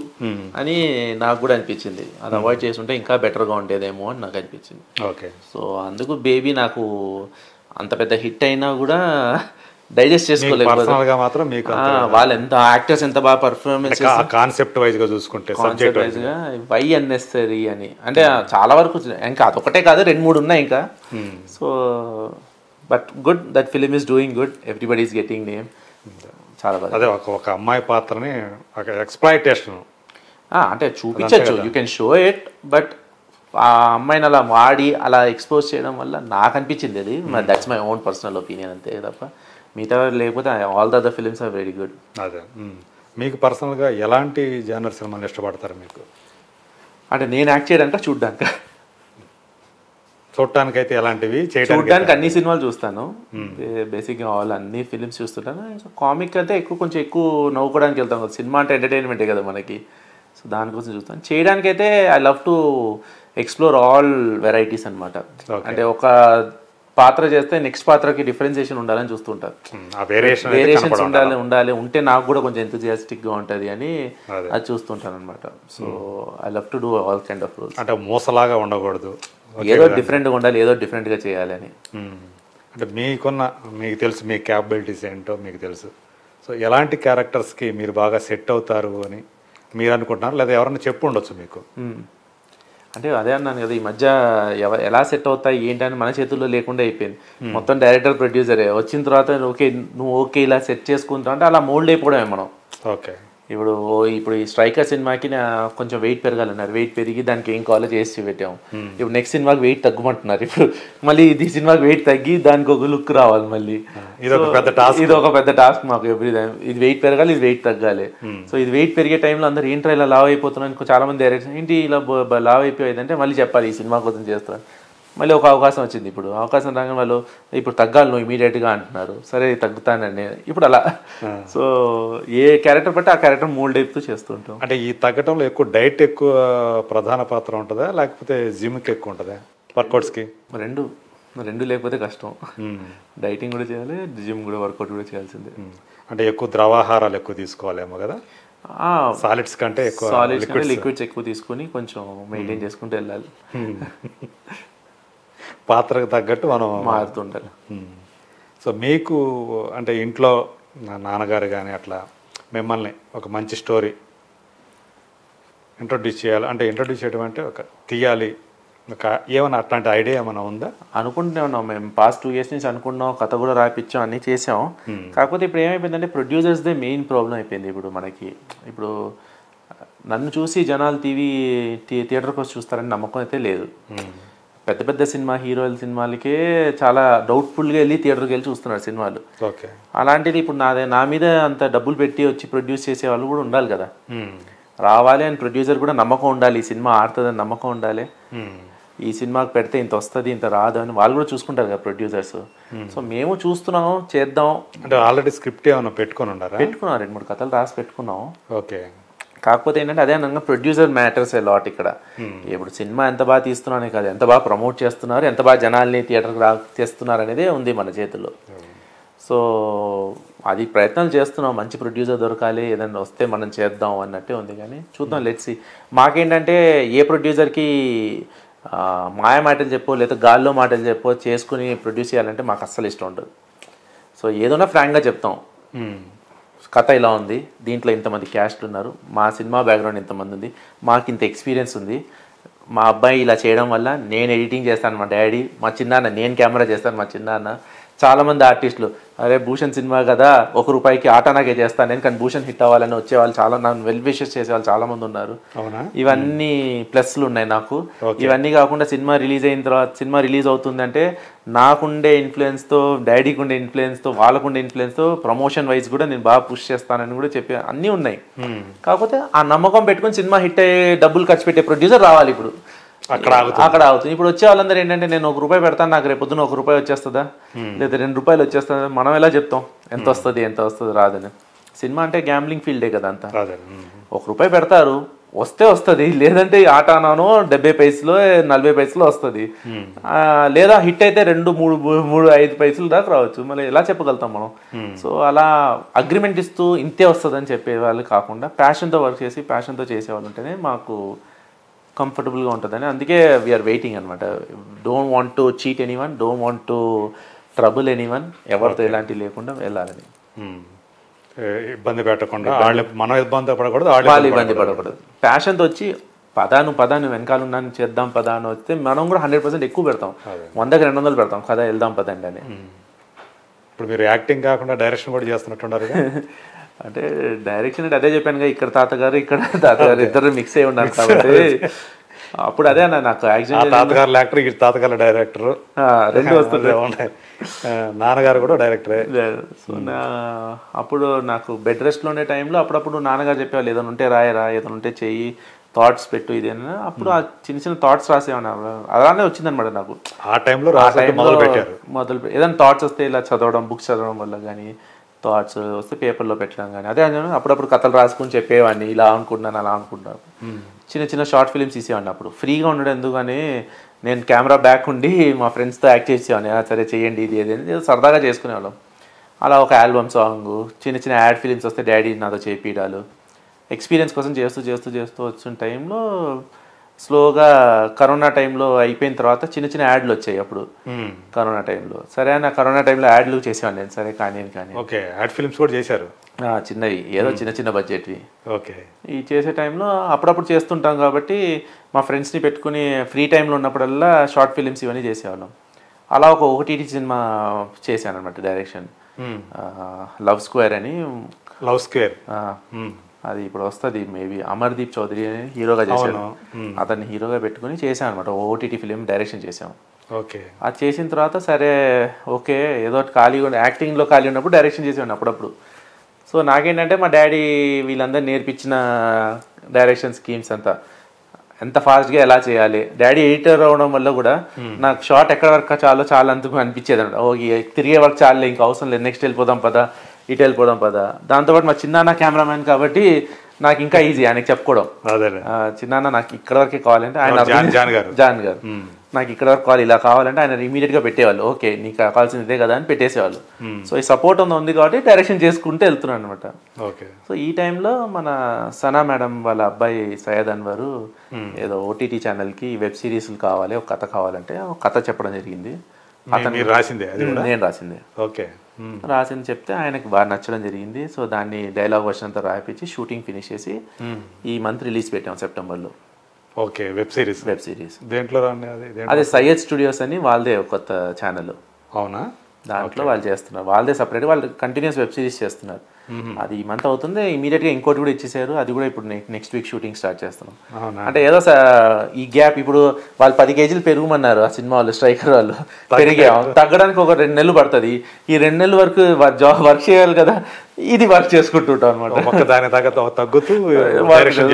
అని నాకు కూడా అనిపించింది. అది అవాయిడ్ చేసి ఉంటే ఇంకా బెటర్గా ఉండేదేమో అని నాకు అనిపించింది. ఓకే, సో అందుకు బేబీ నాకు అంత పెద్ద హిట్ అయినా కూడా డైజెస్ట్ చేసుకోలేదు. వాళ్ళు ఎంత యాక్టర్స్ ఎంత బాగా పర్ఫార్మెన్స్ కాన్సెప్ట్ వైజ్ గా చూసుకుంటే కాన్సెప్ట్ వైజ్ గా వై అన్నెసరీ అని అంటే చాలా వరకు ఇంకా అదొకటే కాదు 2-3 ఉన్నాయి ఇంకా. So but good, that film is doing good, everybody is getting name. చాలా బాగా అదే ఒక అమ్మాయి పాత్రని ఒక ఎక్స్‌ప్లాయిటేషన్ అంటే చూపించచ్చు, you can show it. But ఆ అమ్మాయిని అలా వాడి అలా ఎక్స్పోజ్ చేయడం వల్ల నాకు అనిపించింది అది. That's my own personal opinion అంతే తప్ప మిగతా లేకపోతే all the other films are very good. అదే మీకు పర్సనల్గా ఎలాంటి జానర్ సినిమాలు ఇష్టపడతారు? మీకు అంటే నేను యాక్ట్ చేయడానికి చూడడానికి చూడటానికి అయితే ఎలాంటివి? చూడడానికి అన్ని సినిమాలు చూస్తాను బేసిక్గా, అన్ని ఫిలిమ్స్ చూస్తుంటాను. కామిక్ అయితే కొంచెం ఎక్కువ నవ్వుకోవడానికి వెళ్తాం కదా, సినిమా అంటే ఎంటర్టైన్మెంటే కదా మనకి. సో దానికోసం చూస్తాను. చేయడానికి అయితే I love to explore all varieties అనమాట. అంటే ఒక పాత్ర చేస్తే నెక్స్ట్ పాత్రకి డిఫరెన్సియేషన్ ఉండాలని చూస్తుంటారు, వేరియేషన్స్ ఉండాలి ఉంటే నాకు కూడా కొంచెం ఎంతూజియాస్టిక్గా ఉంటుంది అని అది చూస్తుంటాను అనమాట. So I love to do all kind of roles. అంటే మోసలాగా ఉండకూడదు, ఏదో డిఫరెంట్గా ఉండాలి, ఏదో డిఫరెంట్గా చేయాలి అని. అంటే మీకు తెలుసు మీ క్యాపబిలిటీస్ ఏంటో మీకు తెలుసు. సో ఎలాంటి క్యారెక్టర్స్కి మీరు బాగా సెట్ అవుతారు అని మీరు అనుకుంటున్నారు, లేదా ఎవరైనా చెప్పు ఉండొచ్చు మీకు? అంటే అదే అన్నాను కదా, ఈ మధ్య ఎలా సెట్ అవుతాయి ఏంటని మన చేతుల్లో లేకుండా అయిపోయింది. మొత్తం డైరెక్టర్ ప్రొడ్యూసరే వచ్చిన తర్వాత నువ్వు ఇలా సెట్ చేసుకుంటావు అంటే అలా మోల్డ్ అయిపోవడమే మనం. ఓకే, ఇప్పుడు ఈ స్ట్రైకర్ సినిమాకి కొంచెం వెయిట్ పెరగాలన్నారు, వెయిట్ పెరిగి దానికి ఏం కావాలో చేసి పెట్టాము. ఇప్పుడు నెక్స్ట్ సినిమాకి వెయిట్ తగ్గమంటున్నారు, ఇప్పుడు మళ్ళీ ఈ సినిమాకి వెయిట్ తగ్గి దానికి ఒక లుక్ రావాలి మళ్ళీ. ఇది ఒక పెద్ద టాస్క్ మాకు ఎవ్రీ టైం. ఇది వెయిట్ పెరగాలి, ఇది వెయిట్ తగ్గాలి. సో ఇది వెయిట్ పెరిగే టైంలో అందరు ఏంట్రా ఇలా లావ్ అయిపోతున్నాను, చాలా మంది డైరెక్షన్ ఏంటి ఇలా లావ్ అయిపోయేదంటే మళ్ళీ చెప్పాలి ఈ సినిమా కోసం చేస్తాను. మళ్ళీ ఒక అవకాశం వచ్చింది, ఇప్పుడు అవకాశం రాగానే వాళ్ళు ఇప్పుడు తగ్గాలి నువ్వు ఇమీడియట్గా అంటున్నారు. సరే తగ్గుతానండి ఇప్పుడు అలా. సో ఏ క్యారెక్టర్ బట్టి ఆ క్యారెక్టర్ మోల్డ్ అయిపోతూ చేస్తుంటాం. అంటే ఈ తగ్గటంలో ఎక్కువ డైట్ ఎక్కువ ప్రధాన పాత్ర ఉంటుందా, లేకపోతే జిమ్కి ఎక్కువ ఉంటుందా? వర్కౌట్స్కి రెండు లేకపోతే కష్టం. డైటింగ్ కూడా చేయాలి, జిమ్ కూడా, వర్కౌట్ కూడా చేయాల్సిందే. అంటే ఎక్కువ ద్రవాహారాలు ఎక్కువ తీసుకోవాలేమో కదా, సాలిడ్స్ కంటే ఎక్కువ లిక్విడ్స్ ఎక్కువ తీసుకొని కొంచెం మెయింటైన్ చేసుకుంటూ వెళ్ళాలి. పాత్రకు తగ్గట్టు మనం మారుతుంటారు. సో మీకు అంటే ఇంట్లో నాన్నగారు కానీ అట్లా మిమ్మల్ని ఒక మంచి స్టోరీ ఇంట్రొడ్యూస్ చేయాలి అంటే, ఇంట్రొడ్యూస్ చేయడం అంటే ఒక తీయాలి ఏమన్నా అట్లాంటి ఐడియా ఏమైనా ఉందా? అనుకుంటూనే ఉన్నాం మేము, పాస్ట్ 2 years నుంచి అనుకున్నాం, కథ కూడా రాయించాం, అన్నీ చేసాం. కాకపోతే ఇప్పుడు ఏమైపోయిందంటే ప్రొడ్యూసర్స్దే మెయిన్ ప్రాబ్లం అయిపోయింది ఇప్పుడు మనకి. ఇప్పుడు నన్ను చూసి జనాలు థియేటర్కి వచ్చి చూస్తారని నమ్మకం అయితే లేదు. పెద్ద పెద్ద హీరోల సినిమాలకే చాలా డౌట్ఫుల్గా వెళ్ళి థియేటర్కి వెళ్ళి చూస్తున్నారు సినిమాలు. అలాంటిది ఇప్పుడు నా మీద అంత డబ్బులు పెట్టి వచ్చి ప్రొడ్యూస్ చేసే వాళ్ళు కూడా ఉండాలి కదా, రావాలి అని ప్రొడ్యూసర్ కూడా నమ్మకం ఉండాలి, ఈ సినిమా ఆడుతుందని నమ్మకం ఉండాలి, ఈ సినిమాకి పెడితే ఇంత వస్తుంది ఇంత రాదు అని వాళ్ళు కూడా చూసుకుంటారు కదా ప్రొడ్యూసర్స్. సో మేము చూస్తున్నాం, చేద్దాం అంటే ఆల్రెడీ స్క్రిప్ట్ ఏమైనా పెట్టుకున్నాం, 2-3 కథలు రాసి పెట్టుకున్నాం. ఓకే, కాకపోతే ఏంటంటే అదే అనగా ప్రొడ్యూసర్ మ్యాటర్స్ ఏ లాట్ ఇక్కడ. ఇప్పుడు సినిమా ఎంత బాగా తీస్తున్నానే కాదు, ఎంత బాగా ప్రమోట్ చేస్తున్నారు, ఎంత బాగా జనాల్ని థియేటర్కి తెస్తున్నారు అనేదే ఉంది మన చేతుల్లో. సో అది ప్రయత్నాలు చేస్తున్నాం, మంచి ప్రొడ్యూసర్ దొరకాలి, ఏదైనా వస్తే మనం చేద్దాం అన్నట్టే ఉంది. కానీ చూద్దాం, లెట్స్ సీ. మాకేంటంటే ఏ ప్రొడ్యూసర్కి మాయ మాటలు చెప్పో లేదా గాల్లో మాటలు చెప్పో చేసుకుని ప్రొడ్యూస్ చేయాలంటే మాకు అస్సలు ఇష్టం ఉండదు. సో ఏదైనా ఫ్రాంక్గా చెప్తాం, కథ ఇలా ఉంది, దీంట్లో ఇంతమంది క్యాస్ట్ ఉన్నారు, మా సినిమా బ్యాక్గ్రౌండ్ ఇంతమంది ఉంది, మాకు ఇంత ఎక్స్పీరియన్స్ ఉంది, మా అబ్బాయి ఇలా చేయడం వల్ల నేను ఎడిటింగ్ చేస్తాను, మా డాడీ, మా చిన్నాన్న నేను కెమెరా చేస్తాను, మా చిన్నాన్న. చాలామంది ఆర్టిస్టులు అరే భూషణ్ సినిమా కదా ₹1 ఆటానాకే చేస్తాను నేను, కానీ భూషణ్ హిట్ అవ్వాలని వచ్చేవాళ్ళు చాలా, నన్ను వెల్ విషెస్ చేసేవాళ్ళు చాలామంది ఉన్నారు. ఇవన్నీ ప్లస్లు ఉన్నాయి నాకు. ఇవన్నీ కాకుండా సినిమా రిలీజ్ అయిన తర్వాత, సినిమా రిలీజ్ అవుతుందంటే నాకుండే ఇన్ఫ్లుయెన్స్తో, డాడీకి ఉండే ఇన్ఫ్లుయెన్స్తో, వాళ్ళకుండే ఇన్ఫ్లుయెన్స్తో ప్రమోషన్ వైజ్ కూడా నేను బాగా పుష్ చేస్తానని కూడా చెప్పి అన్నీ ఉన్నాయి. కాకపోతే ఆ నమ్మకం పెట్టుకుని సినిమా హిట్ అయ్యే డబ్బులు ఖర్చు పెట్టే ప్రొడ్యూసర్ రావాలి. ఇప్పుడు అక్కడ ఆగుతుంది. ఇప్పుడు వచ్చే వాళ్ళందరూ ఏంటంటే నేను ₹1 పెడతాను, నాకు రేపు పొద్దున ₹1 వచ్చేస్తుందా లేదా ₹2 వచ్చేస్తుందా, మనం ఎలా చెప్తాం ఎంత వస్తుంది రాదని. సినిమా అంటే గ్యాంబ్లింగ్ ఫీల్డే కదా అంతా. ₹1 పెడతారు, వస్తే వస్తుంది, లేదంటే ఆటానానో 70 పైసలో 40 పైసలో వస్తుంది, లేదా హిట్ అయితే 2, 3, 5 పైసలు దాకా రావచ్చు. మళ్ళీ ఎలా చెప్పగలుగుతాం మనం? సో అలా అగ్రిమెంట్ ఇస్తూ ఇంతే వస్తుంది అని చెప్పే వాళ్ళు కాకుండా ప్యాషన్తో వర్క్ చేసి ప్యాషన్తో చేసేవాళ్ళు ఉంటేనే మాకు కంఫర్టబుల్గా ఉంటుందని. అందుకే వీఆర్ వెయిటింగ్ అనమాట. Don't want to cheat anyone, don't want to trouble anyone, ఎవరితో ఎలాంటివి లేకుండా వెళ్ళాలని. ఇబ్బంది పెట్టకుండా మనం ఇబ్బంది పడకూడదు, వాళ్ళు ఇబ్బంది పడకూడదు. ప్యాషన్తో వచ్చి పదాను వెనకాల ఉన్నాను చేద్దాం పదాను వస్తే మనం కూడా 100% ఎక్కువ పెడతాం, 100కి 200 పెడతాం కదా, వెళ్దాం పదండి అని. ఇప్పుడు మీరు యాక్టింగ్ కాకుండా డైరెక్షన్ కూడా చేస్తున్నట్టున్నారు. అంటే డైరెక్షన్ అంటే అదే చెప్పాను, ఇక్కడ తాతగారు ఇక్కడ తాతగారు ఇద్దరు మిక్స్ అయి ఉన్నారు కాబట్టి అప్పుడు అదే అన్న నాకు యాక్చువల్లీ తాతగారు యాక్టర్, తాతగారు డైరెక్టర్, 2 వస్తుంటాయి. నాన్నగారు కూడా డైరెక్టరే. సో అప్పుడు నాకు బెడ్ రెస్ట్లో ఉండే టైంలో అప్పుడప్పుడు నాన్నగారు చెప్పేవాళ్ళు ఏదైనా ఉంటే రాయరా, ఏదైనా ఉంటే చెయ్యి, థాట్స్ పెట్టు ఇదేనా. అప్పుడు ఆ చిన్న థాట్స్ రాసేవాళ్ళు, అలానే వచ్చిందనమాట నాకు. ఆ టైంలో మొదలు ఏదైనా థాట్స్ వస్తే ఇలా చదవడం, బుక్స్ చదవడం వల్ల కానీ, థాట్స్ వస్తే పేపర్లో పెట్టడం కానీ, అదే అప్పుడప్పుడు కథలు రాసుకుని చెప్పేవాడిని, ఇలా అనుకుంటున్నాను అలా అనుకుంటున్నాను. చిన్న షార్ట్ ఫిలిమ్స్ తీసేవాడిని. అప్పుడు ఫ్రీగా ఉండడం ఎందుకని నేను కెమెరా బ్యాక్ ఉండి మా ఫ్రెండ్స్తో యాక్ట్ చేసేవాడిని, సరే చేయండి ఇది ఏది సరదాగా చేసుకునేవాళ్ళం. అలా ఒక ఆల్బమ్ సాంగ్, చిన్న యాడ్ ఫిలిమ్స్ వస్తే డాడీ నాతో చేపియడాలు, ఎక్స్పీరియన్స్ కోసం చేస్తూ వచ్చిన టైంలో స్లోగా కరోనా టైంలో అయిపోయిన తర్వాత చిన్న యాడ్లు వచ్చాయి. అప్పుడు కరోనా టైంలో సరే అన్న, కరోనా టైంలో యాడ్లు చేసేవాడిని నేను. సరే కానీ ఓకే, యాడ్ ఫిల్మ్స్ కూడా చేశారు, చిన్నవి ఏదో చిన్న బడ్జెట్వి. ఓకే, ఈ చేసే టైంలో అప్పుడప్పుడు చేస్తుంటాం కాబట్టి మా ఫ్రెండ్స్ని పెట్టుకుని ఫ్రీ టైంలో ఉన్నప్పుడల్లా షార్ట్ ఫిలిమ్స్ ఇవన్నీ చేసేవాళ్ళం. అలా ఒక OTT సినిమా చేశాను అనమాట డైరెక్షన్, లవ్ స్క్వేర్ అని. లవ్ స్క్వేర్ అది ఇప్పుడు వస్తుంది మేబీ. అమర్దీప్ చౌదరి అని హీరోగా చేశాను, అతన్ని హీరోగా పెట్టుకుని చేశాను అనమాట. OTT ఫిలిం డైరెక్షన్ చేసాం. ఓకే, అది చేసిన తర్వాత సరే ఓకే ఏదో ఖాళీగా యాక్టింగ్లో ఖాళీ ఉన్నప్పుడు డైరెక్షన్ చేసేవాడిని అప్పుడప్పుడు. సో నాకేంటంటే మా డాడీ వీళ్ళందరూ నేర్పించిన డైరెక్షన్ స్కీమ్స్ అంతా ఎంత ఫాస్ట్గా ఎలా చేయాలి, డాడీ ఎడిటర్ అవడం వల్ల కూడా నాకు షార్ట్ ఎక్కడ వరకు చాలా అంతకు అనిపించేది అనమాట. ఓకే తిరిగే వరకు చాలే, ఇంకా అవసరం లేదు, నెక్స్ట్ వెళ్ళిపోదాం పదా, ఇటు వెళ్ళిపోదాం పదా. దాంతోపాటు మా చిన్నాన్న కెమెరామ్యాన్ కాబట్టి నాకు ఇంకా ఈజీ ఆయనకి చెప్పుకోవడం. చిన్నాన్న నాకు ఇక్కడ వరకే కావాలంటే ఆయన జాన్ గారు నాకు ఇక్కడ వరకు కావాలి, ఇలా కావాలంటే ఆయన ఇమీడియట్గా పెట్టేవాళ్ళు. ఓకే నీకు కావాల్సింది ఇదే కదా అని పెట్టేసేవాళ్ళు. సో ఈ సపోర్ట్ ఉంది కాబట్టి డైరెక్షన్ చేసుకుంటూ వెళ్తున్నాను అనమాట. ఓకే, సో ఈ టైంలో మన సనా మేడం వాళ్ళ అబ్బాయి సయ్యద్ అన్వర్ ఏదో OTT ఛానల్కి వెబ్ సిరీస్లు కావాలి, ఒక కథ కావాలంటే ఒక కథ చెప్పడం జరిగింది. నేను రాసిందే. ఓకే, రాసింది చెప్తే ఆయనకి బాగా నచ్చడం జరిగింది. సో దాన్ని డైలాగ్ వర్షన్ అంతా రాయిపించి షూటింగ్ ఫినిష్ చేసి ఈ మంత్ రిలీజ్ పెట్టాం సెప్టెంబర్లో. ఓకే, వెబ్ సిరీస్ దేంట్లో అదే సయ్యద్ స్టూడియోస్ అని వాళ్ళదే కొత్త ఛానల్. అవునా? దాంట్లో వాళ్ళు చేస్తున్నారు, వాళ్ళదే సపరేట్, వాళ్ళు కంటిన్యూస్ వెబ్ సిరీస్ చేస్తున్నారు. అది ఈ మంత్ అవుతుంది, ఇమీడియట్గా ఇంకోటి కూడా ఇచ్చేసారు. అది కూడా ఇప్పుడు నెక్స్ట్ వీక్ షూటింగ్ స్టార్ట్ చేస్తున్నాం. అంటే ఏదో ఈ గ్యాప్ ఇప్పుడు వాళ్ళు 10 కేజీలు పెరుగుమన్నారు ఆ సినిమా వాళ్ళు, స్ట్రైకర్ వాళ్ళు. పెరిగాం, తగ్గడానికి ఒక 2 నెలలు పడుతుంది. ఈ 2 నెలల వరకు వర్క్ చేయాలి కదా, ఇది వర్క్ చేసుకుంటుంటాం అనమాట. తగ్గుతూ డైరెక్షన్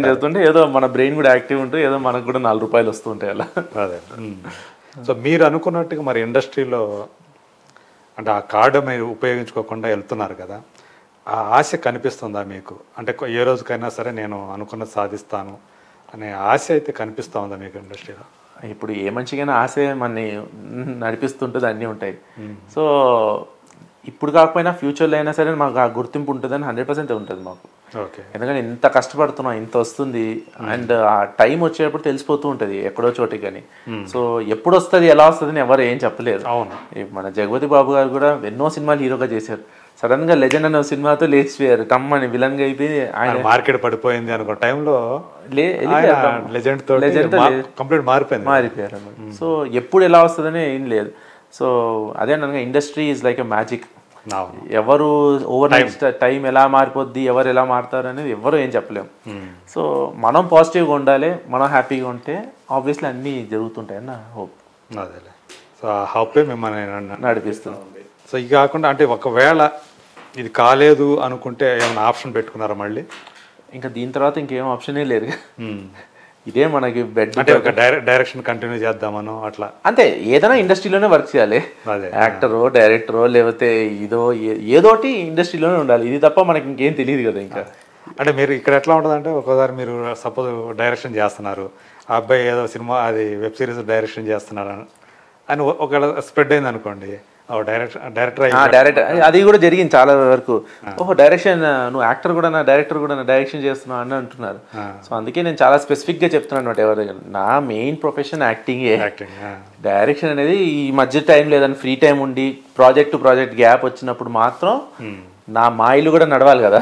చేస్తుంటే ఏదో మన బ్రెయిన్ కూడా యాక్టివ్ ఉంటూ ఏదో మనకు కూడా ₹4 వస్తుంటాయి అలా. అదే. సో మీరు అనుకున్నట్టుగా మరి ఇండస్ట్రీలో అంటే ఆ కార్డు మీరు ఉపయోగించుకోకుండా వెళ్తున్నారు కదా, ఆ ఆశ కనిపిస్తుందా మీకు? అంటే ఏ రోజుకైనా సరే నేను అనుకున్నది సాధిస్తాను అనే ఆశ అయితే కనిపిస్తూ ఉందా మీకు ఇండస్ట్రీలో? ఇప్పుడు ఏ మనిషికైనా ఆశే మనని నడిపిస్తుంటుంది, అన్నీ ఉంటాయి. సో ఇప్పుడు కాకపోయినా ఫ్యూచర్లో అయినా సరే మాకు ఆ గుర్తింపు ఉంటుందని 100% ఉంటుంది మాకు. ఓకే. ఎందుకంటే ఇంత కష్టపడుతున్నాం, ఇంత వస్తుంది, అండ్ ఆ టైం వచ్చేటప్పుడు తెలిసిపోతూ ఉంటుంది ఎక్కడో చోటికి. కానీ సో ఎప్పుడు వస్తుంది, ఎలా వస్తుంది అని ఎవరు ఏం చెప్పలేదు. అవును. మన జగపతి బాబు గారు కూడా ఎన్నో సినిమాలు హీరోగా చేశారు. సడన్ గా లెజెండ్ అనే సినిమాతో లేచిపోయారు, టమ్మని విలన్ గా అయిపోయి ఆయన మార్కెట్ పడిపోయింది అనుకో టైంలో లెజెండ్ తో కంప్లీట్ మారిపోయారు అన్నమాట. సో ఎప్పుడు ఎలా వస్తుందని ఏం లేదు. సో అదే అనగా industry is like a magic. ఎవరు ఓవర్ నైట్ టైం ఎలా మారిపోద్ది, ఎవరు ఎలా మారుతారు అనేది ఎవరు ఏం చెప్పలేము. సో మనం పాజిటివ్గా ఉండాలి, మనం హ్యాపీగా ఉంటే ఆబ్వియస్లీ అన్నీ జరుగుతుంటాయి అన్న హోప్. అదేలే. సో ఆ హోపే మిమ్మల్ని నడిపిస్తుంది. సో ఇది కాకుండా అంటే ఒకవేళ ఇది కాలేదు అనుకుంటే ఏమైనా ఆప్షన్ పెట్టుకున్నారా మళ్ళీ? ఇంకా దీని తర్వాత ఇంకేం ఆప్షనే లేదు. ఇదే మనకి బెడ్. అంటే ఒక డైరెక్షన్ కంటిన్యూ చేద్దామనో అట్లా అంతే. ఏదైనా ఇండస్ట్రీలోనే వర్క్ చేయాలి, యాక్టరో డైరెక్టరో లేకపోతే ఏదోటి ఇండస్ట్రీలోనే ఉండాలి. ఇది తప్ప మనకి ఇంకేం తెలియదు కదా. ఇంకా అంటే మీరు ఇక్కడ ఎట్లా ఉంటుందంటే ఒకసారి మీరు సపోజ్ డైరెక్షన్ చేస్తున్నారు, ఆ అబ్బాయి ఏదో సినిమా అది వెబ్ సిరీస్ డైరెక్షన్ చేస్తున్నారు అని ఒకవేళ స్ప్రెడ్ అయింది అనుకోండి, డైరెక్టర్ అది కూడా జరిగింది చాలా వరకు. ఓహో డైరెక్షన్, నువ్వు యాక్టర్ కూడా నా డైరెక్టర్ కూడా నా డైరెక్షన్ చేస్తున్నావు అని అంటున్నారు. సో అందుకే నేను చాలా స్పెసిఫిక్ గా చెప్తున్నాను అనమాట. ఎవరైనా నా మెయిన్ ప్రొఫెషన్ యాక్టింగే. డైరెక్షన్ అనేది ఈ మధ్య టైం లేదని ఫ్రీ టైం ఉండి ప్రాజెక్ట్ టు ప్రాజెక్ట్ గ్యాప్ వచ్చినప్పుడు మాత్రం మా ఇల్లు కూడా నడవాలి కదా.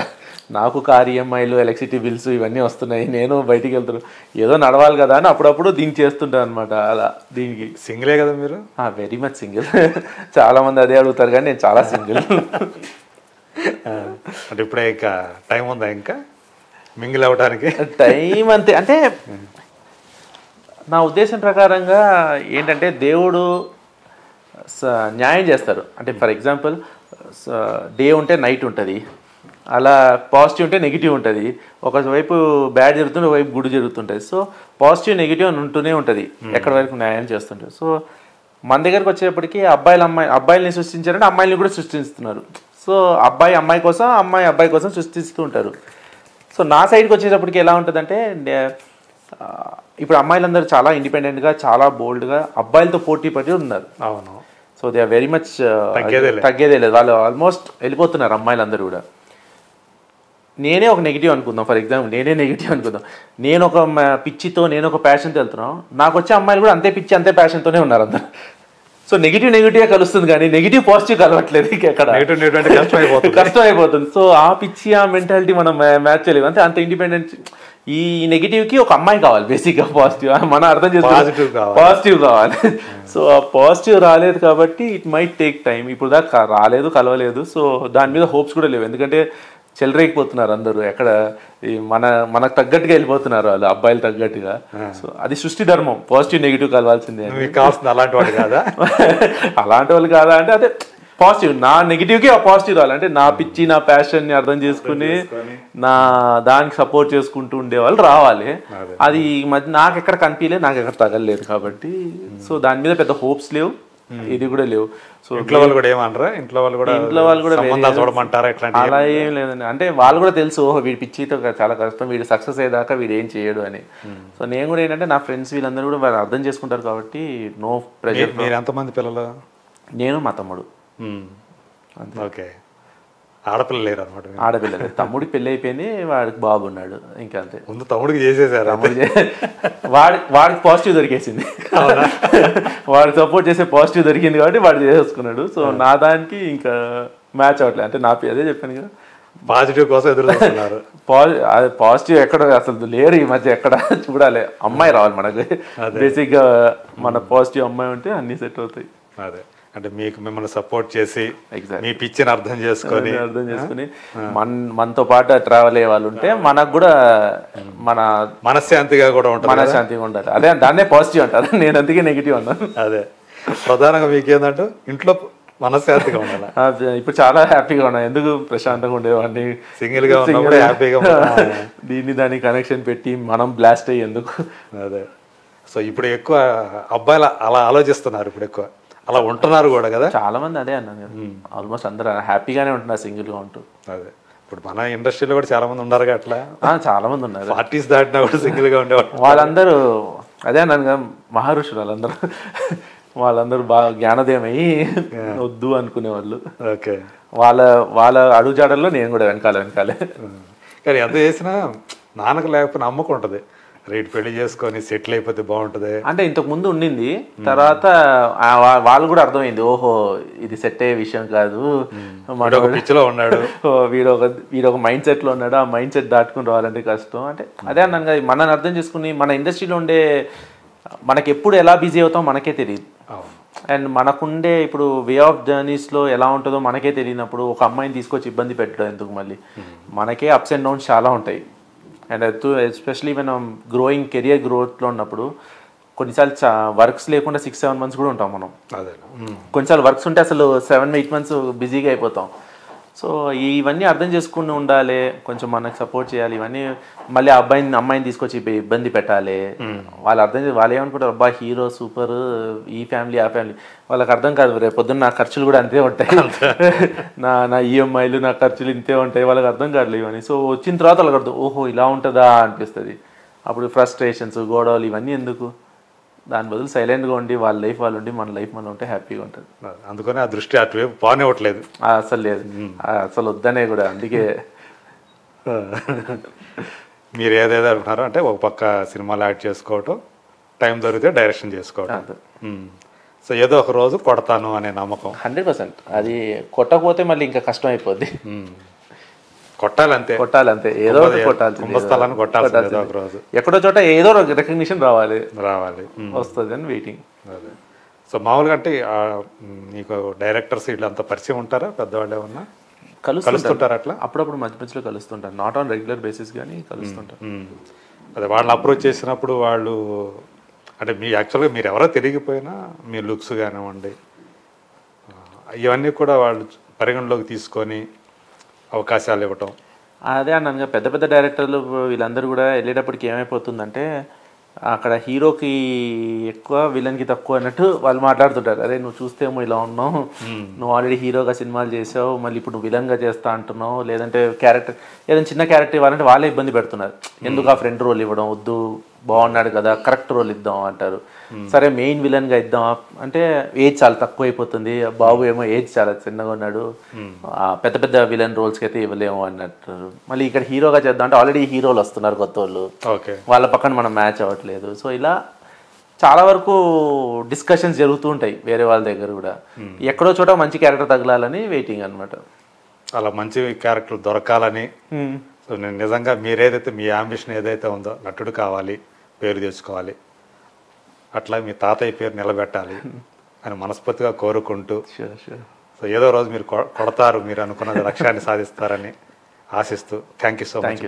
నాకు కార్ ఈఎంఐలు, ఎలక్ట్రిసిటీ బిల్స్ ఇవన్నీ వస్తున్నాయి, నేను బయటికి వెళ్తున్నాను, ఏదో నడవాలి కదా అని అప్పుడప్పుడు దీనికి చేస్తుంటాను అనమాట. అలా దీనికి సింగిలే కదా మీరు? Very much single. చాలా మంది అదే అడుగుతారు కానీ నేను చాలా సింగిల్. అంటే ఇప్పుడే ఇంకా టైం ఉందా ఇంకా మింగిల్ అవ్వడానికి? టైం అంతే. అంటే నా ఉద్దేశం ప్రకారంగా ఏంటంటే దేవుడు న్యాయం చేస్తారు. అంటే ఫర్ ఎగ్జాంపుల్ డే ఉంటే నైట్ ఉంటుంది, అలా పాజిటివ్ ఉంటే నెగిటివ్ ఉంటుంది. ఒకవైపు బ్యాడ్ జరుగుతుంది, ఒకవైపు గుడ్ జరుగుతుంటుంది. సో పాజిటివ్ నెగిటివ్ అని ఉంటూనే ఉంటుంది, ఎక్కడ వరకు న్యాయం చేస్తుంటారు. సో మన దగ్గరకు వచ్చేటప్పటికి అబ్బాయిల్ని సృష్టించారంటే అమ్మాయిల్ని కూడా సృష్టిస్తున్నారు. సో అబ్బాయి అమ్మాయి కోసం, అమ్మాయి అబ్బాయి కోసం సృష్టిస్తూ ఉంటారు. సో నా సైడ్కి వచ్చేటప్పటికి ఎలా ఉంటుందంటే, ఇప్పుడు అమ్మాయిలందరూ చాలా ఇండిపెండెంట్గా, చాలా బోల్డ్గా అబ్బాయిలతో పోటీ పడి ఉన్నారు. అవును. So they are very much తగ్గేదే లేదు. వాళ్ళు ఆల్మోస్ట్ వెళ్ళిపోతున్నారు అమ్మాయిలందరూ కూడా. నేనే ఒక నెగిటివ్ అనుకుందాం, ఫర్ ఎగ్జాంపుల్ నేనే నెగిటివ్ అనుకుందాం. నేను ఒక పిచ్చితో, నేను ఒక ప్యాషన్తో వెళ్తున్నాను, నాకు వచ్చే అమ్మాయిలు కూడా అంతే పిచ్చి అంతే ప్యాషన్తోనే ఉన్నారు అందరు. సో నెగిటివ్గా కలుస్తుంది కానీ నెగిటివ్ పాజిటివ్ కలవట్లేదు. ఎక్కడ కష్టం అయిపోతుంది. సో ఆ పిచ్చి, ఆ మెంటాలిటీ మనం మ్యాచ్ చేయలేము. అంటే అంత ఇండిపెండెంట్. ఈ నెగిటివ్కి ఒక అమ్మాయి కావాలి బేసిక్గా, పాజిటివ్ మనం అర్థం చేసుకోవాలి, పాజిటివ్ కావాలి. సో ఆ పాజిటివ్ రాలేదు కాబట్టి ఇట్ మైట్ టేక్ టైం. ఇప్పుడు దాకా రాలేదు, కలవలేదు. సో దాని మీద హోప్స్ కూడా లేవు, ఎందుకంటే చెలరేగిపోతున్నారు అందరూ. ఎక్కడ మనకు తగ్గట్టుగా వెళ్ళిపోతున్నారు వాళ్ళు, అబ్బాయిలు తగ్గట్టుగా. సో అది సృష్టి ధర్మం, పాజిటివ్ నెగిటివ్ కలవాల్సిందే. అలాంటి వాళ్ళు కాదా? అలాంటి వాళ్ళు కాదా అంటే అదే పాజిటివ్, నా నెగిటివ్కి ఆ పాజిటివ్ రావాలి. అంటే నా పిచ్చి, నా ప్యాషన్ని అర్థం చేసుకుని నా దానికి సపోర్ట్ చేసుకుంటూ ఉండేవాళ్ళు రావాలి. అది మధ్య నాకు ఎక్కడ కనిపించలేదు, నాకు ఎక్కడ తగలలేదు కాబట్టి. సో దాని మీద పెద్ద హోప్స్ లేవు, ఇది కూడా లేవు. సో ఇంట్లో వాళ్ళు కూడా ఏమనరా? ఇంట్లో వాళ్ళు కూడా చూడమంటారా? అలా ఏం లేదండి. అంటే వాళ్ళు కూడా తెలుసు, ఓహో వీడి పిచ్చితో చాలా కష్టం, వీడు సక్సెస్ అయ్యేదాకా వీడు ఏం చేయడు అని. సో నేను కూడా ఏంటంటే నా ఫ్రెండ్స్ వీళ్ళందరూ కూడా వాళ్ళు అర్థం చేసుకుంటారు కాబట్టి నో ప్రెషర్. మీరు ఎంతమంది పిల్లలు? నేను, మా తమ్ముడు. ఓకే. ఆడపిల్ల లేరు అనమాట? ఆడపిల్ల లేదు. తమ్ముడికి పెళ్ళి అయిపోయింది, వాడికి బాబు ఉన్నాడు. ఇంకా అంతే. ముందు తమ్ముడికి చేసేసారు? వాడికి పాజిటివ్ దొరికేసింది, వాడికి సపోర్ట్ చేసే పాజిటివ్ దొరికింది కాబట్టి వాడు చేసేసుకున్నాడు. సో నా దానికి ఇంకా మ్యాచ్ అవ్వట్లేదు. అంటే నా అదే చెప్పాను కదా, పాజిటివ్ కోసం ఎదురు చూస్తున్నారు. పాజిటివ్ ఎక్కడ అసలు లేరు ఈ మధ్య, ఎక్కడ చూడాలి. అమ్మాయి రావాలి మనకు. బేసిక్గా మన పాజిటివ్ అమ్మాయి ఉంటే అన్ని సెట్ అవుతాయి. అదే అంటే మీకు మిమ్మల్ని సపోర్ట్ చేసి మీ పిచ్చిని అర్థం చేసుకొని మనతో పాటు ట్రావెల్ అయ్యే వాళ్ళు ఉంటే మనకు కూడా మన మనశ్శాంతిగా కూడా ఉంటుంది, మనశ్శాంతిగా ఉండాలి. అదే దాన్నే పాజిటివ్ అంటారు, నేను అందుకే నెగిటివ్ అన్నాను. అదే ప్రధానంగా మీకు ఏంటంటే ఇంట్లో మనశ్శాంతిగా ఉండాలి. ఇప్పుడు చాలా హ్యాపీగా ఉన్నాను. ఎందుకు ప్రశాంతంగా ఉండేవాడిని, సింగిల్ గా ఉన్నప్పుడు హ్యాపీగా. దీన్ని దాన్ని కనెక్షన్ పెట్టి మనం బ్లాస్ట్ అయ్యి ఎందుకు. అదే. సో ఇప్పుడు ఎక్కువ అబ్బాయిలు అలా ఆలోచిస్తున్నారు, ఇప్పుడు ఎక్కువ అలా ఉంటున్నారు కూడా కదా చాలా మంది. అదే అన్నాను, ఆల్మోస్ట్ అందరూ హ్యాపీగానే ఉంటున్నారు సింగిల్ గా ఉంటూ. అదే ఇప్పుడు మన ఇండస్ట్రీలో కూడా చాలా మంది ఉన్నారు అట్లా, చాలా మంది ఉన్నారు. 40s దాటినా కూడా సింగిల్గా ఉండేవాళ్ళు. వాళ్ళందరూ అదే అన్నాను, మహర్షులు వాళ్ళందరూ బాగా జ్ఞానోదయం అయ్యి వద్దు అనుకునేవాళ్ళు. ఓకే, వాళ్ళ అడుగుజాడల్లో నేను కూడా వెనకాలే. కానీ ఎంత చేసినా నాన్నకు లేకపోయినా అమ్మకు ఉంటుంది, రేటు పెళ్లి చేసుకొని సెటిల్ అయిపోతే బాగుంటుంది అంటే. ఇంతకు ముందు ఉండింది, తర్వాత వాళ్ళు కూడా అర్థమైంది, ఓహో ఇది సెట్ అయ్యే విషయం కాదు, పిచ్చిలో ఉన్నాడు, వీడొక మైండ్ సెట్లో ఉన్నాడు, ఆ మైండ్ సెట్ దాటుకుని రావాలంటే కష్టం. అంటే అదే అన్నాను కదా, మనని అర్థం చేసుకుని మన ఇండస్ట్రీలో ఉండే మనకి ఎప్పుడు ఎలా బిజీ అవుతాం మనకే తెలియదు. అండ్ మనకుండే ఇప్పుడు వే ఆఫ్ జర్నీస్లో ఎలా ఉంటుందో మనకే తెలియనప్పుడు ఒక అమ్మాయిని తీసుకొచ్చి ఇబ్బంది పెట్టడం ఎందుకు, మళ్ళీ మనకే అప్స్ అండ్ డౌన్స్ చాలా ఉంటాయి. అండ్ ఎస్పెషలీ మనం గ్రోయింగ్ కెరియర్ గ్రోత్లో ఉన్నప్పుడు కొన్నిసార్లు వర్క్స్ లేకుండా 6-7 months కూడా ఉంటాం మనం. కొన్నిసార్లు వర్క్స్ ఉంటే అసలు 7-8 months బిజీగా అయిపోతాం. సో ఇవన్నీ అర్థం చేసుకుని ఉండాలి, కొంచెం మనకు సపోర్ట్ చేయాలి. ఇవన్నీ మళ్ళీ అమ్మాయిని తీసుకొచ్చి ఇబ్బంది పెట్టాలి. వాళ్ళు ఏమనుకుంటారు, అబ్బా హీరో సూపర్, ఈ ఫ్యామిలీ ఆ ఫ్యామిలీ. వాళ్ళకి అర్థం కాదు, రేపు పొద్దున్న నా ఖర్చులు కూడా అంతే ఉంటాయి, నా ఈఎంఐలు నా ఖర్చులు ఇంతే ఉంటాయి. వాళ్ళకి అర్థం కాదు ఇవన్నీ. సో వచ్చిన తర్వాత వాళ్ళకి అర్థం, ఓహో ఇలా ఉంటుందా అనిపిస్తుంది. అప్పుడు ఫ్రస్ట్రేషన్స్, గొడవలు ఇవన్నీ ఎందుకు, దాని బదులు సైలెంట్గా ఉండి వాళ్ళ లైఫ్ వాళ్ళు ఉండి మన లైఫ్ మనం ఉంటే హ్యాపీగా ఉంటుంది. అందుకని ఆ దృష్టి అటువైపు పోనివ్వట్లేదు అసలు లేదు, అసలు వద్దనే కూడా. అందుకే మీరు ఏదేదో అనుకున్నారో అంటే ఒక పక్క సినిమాలు యాక్ట్ చేసుకోవటం, టైం దొరికితే డైరెక్షన్ చేసుకోవటం. సో ఏదో ఒక రోజు కొడతాను అనే నమ్మకం 100%. అది కొట్టకపోతే మళ్ళీ ఇంకా కష్టం అయిపోద్ది. కొట్టాలంతే ఏదో కొట్టాల్సింది, ఎక్కడో చోట ఏదో రికగ్నిషన్ రావాలి వస్తుంది అని వెయిటింగ్. సో మామూలుగా అంటే నీకు డైరెక్టర్స్ వీళ్ళంతా పరిచయం ఉంటారా, పెద్దవాళ్ళు ఏమన్నా కలుస్తుంటారు అట్లా? అప్పుడప్పుడు మధ్య మధ్యలో కలుస్తుంటారు, నాట్ ఆన్ రెగ్యులర్ బేసిస్ కానీ కలుస్తుంటారు. అదే వాళ్ళని అప్రోచ్ చేసినప్పుడు వాళ్ళు అంటే మీ యాక్చువల్గా మీరు ఎవరో తెలియకపోయినా మీ లుక్స్ కానివ్వండి ఇవన్నీ కూడా వాళ్ళు పరిగణలోకి తీసుకొని అవకాశాలు ఇవ్వటం. అదే అన్నాను, పెద్ద పెద్ద డైరెక్టర్లు వీళ్ళందరూ కూడా వెళ్ళేటప్పటికి ఏమైపోతుందంటే అక్కడ హీరోకి ఎక్కువ విలన్కి తక్కువ అన్నట్టు వాళ్ళు మాట్లాడుతుంటారు. అదే నువ్వు చూస్తేమో ఇలా ఉన్నావు, నువ్వు ఆల్రెడీ హీరోగా సినిమాలు చేసావు, మళ్ళీ ఇప్పుడు నువ్వు విలన్గా చేస్తా అంటున్నావు, లేదంటే క్యారెక్టర్ ఏదైనా చిన్న క్యారెక్టర్ ఇవ్వాలంటే వాళ్ళే ఇబ్బంది పెడుతున్నారు. ఎందుకు ఆ ఫ్రెండ్ రోల్ ఇవ్వడం, వద్దు బాగున్నాడు కదా కరెక్ట్ రోల్ ఇద్దాం అంటారు. సరే మెయిన్ విలన్గా ఇద్దాం అంటే ఏజ్ చాలా తక్కువ అయిపోతుంది, బాబు ఏమో ఏజ్ చాలా చిన్నగా ఉన్నాడు, పెద్ద పెద్ద విలన్ రోల్స్కి అయితే ఇవ్వలేము అన్నట్టు. మళ్ళీ ఇక్కడ హీరోగా చేద్దాం అంటే ఆల్రెడీ హీరోలు వస్తున్నారు కొత్త వాళ్ళు, వాళ్ళ పక్కన మనం మ్యాచ్ అవ్వట్లేదు. సో ఇలా చాలా వరకు డిస్కషన్స్ జరుగుతూ ఉంటాయి వేరే వాళ్ళ దగ్గర కూడా. ఎక్కడో చోట మంచి క్యారెక్టర్ తగలాలని వెయిటింగ్ అనమాట. అలా మంచి క్యారెక్టర్ దొరకాలని. సో నేను నిజంగా మీరేదైతే మీ అంబిషన్ ఏదైతే ఉందో, నటుడు కావాలి, పేరు తెచ్చుకోవాలి, అట్లా మీ తాతయ్య పేరు నిలబెట్టాలి అని మనస్ఫూర్తిగా కోరుకుంటూ, సో ఏదో రోజు మీరు కొడతారు, మీరు అనుకున్న లక్ష్యాన్ని సాధిస్తారని ఆశిస్తూ థ్యాంక్ యూ సో మచ్.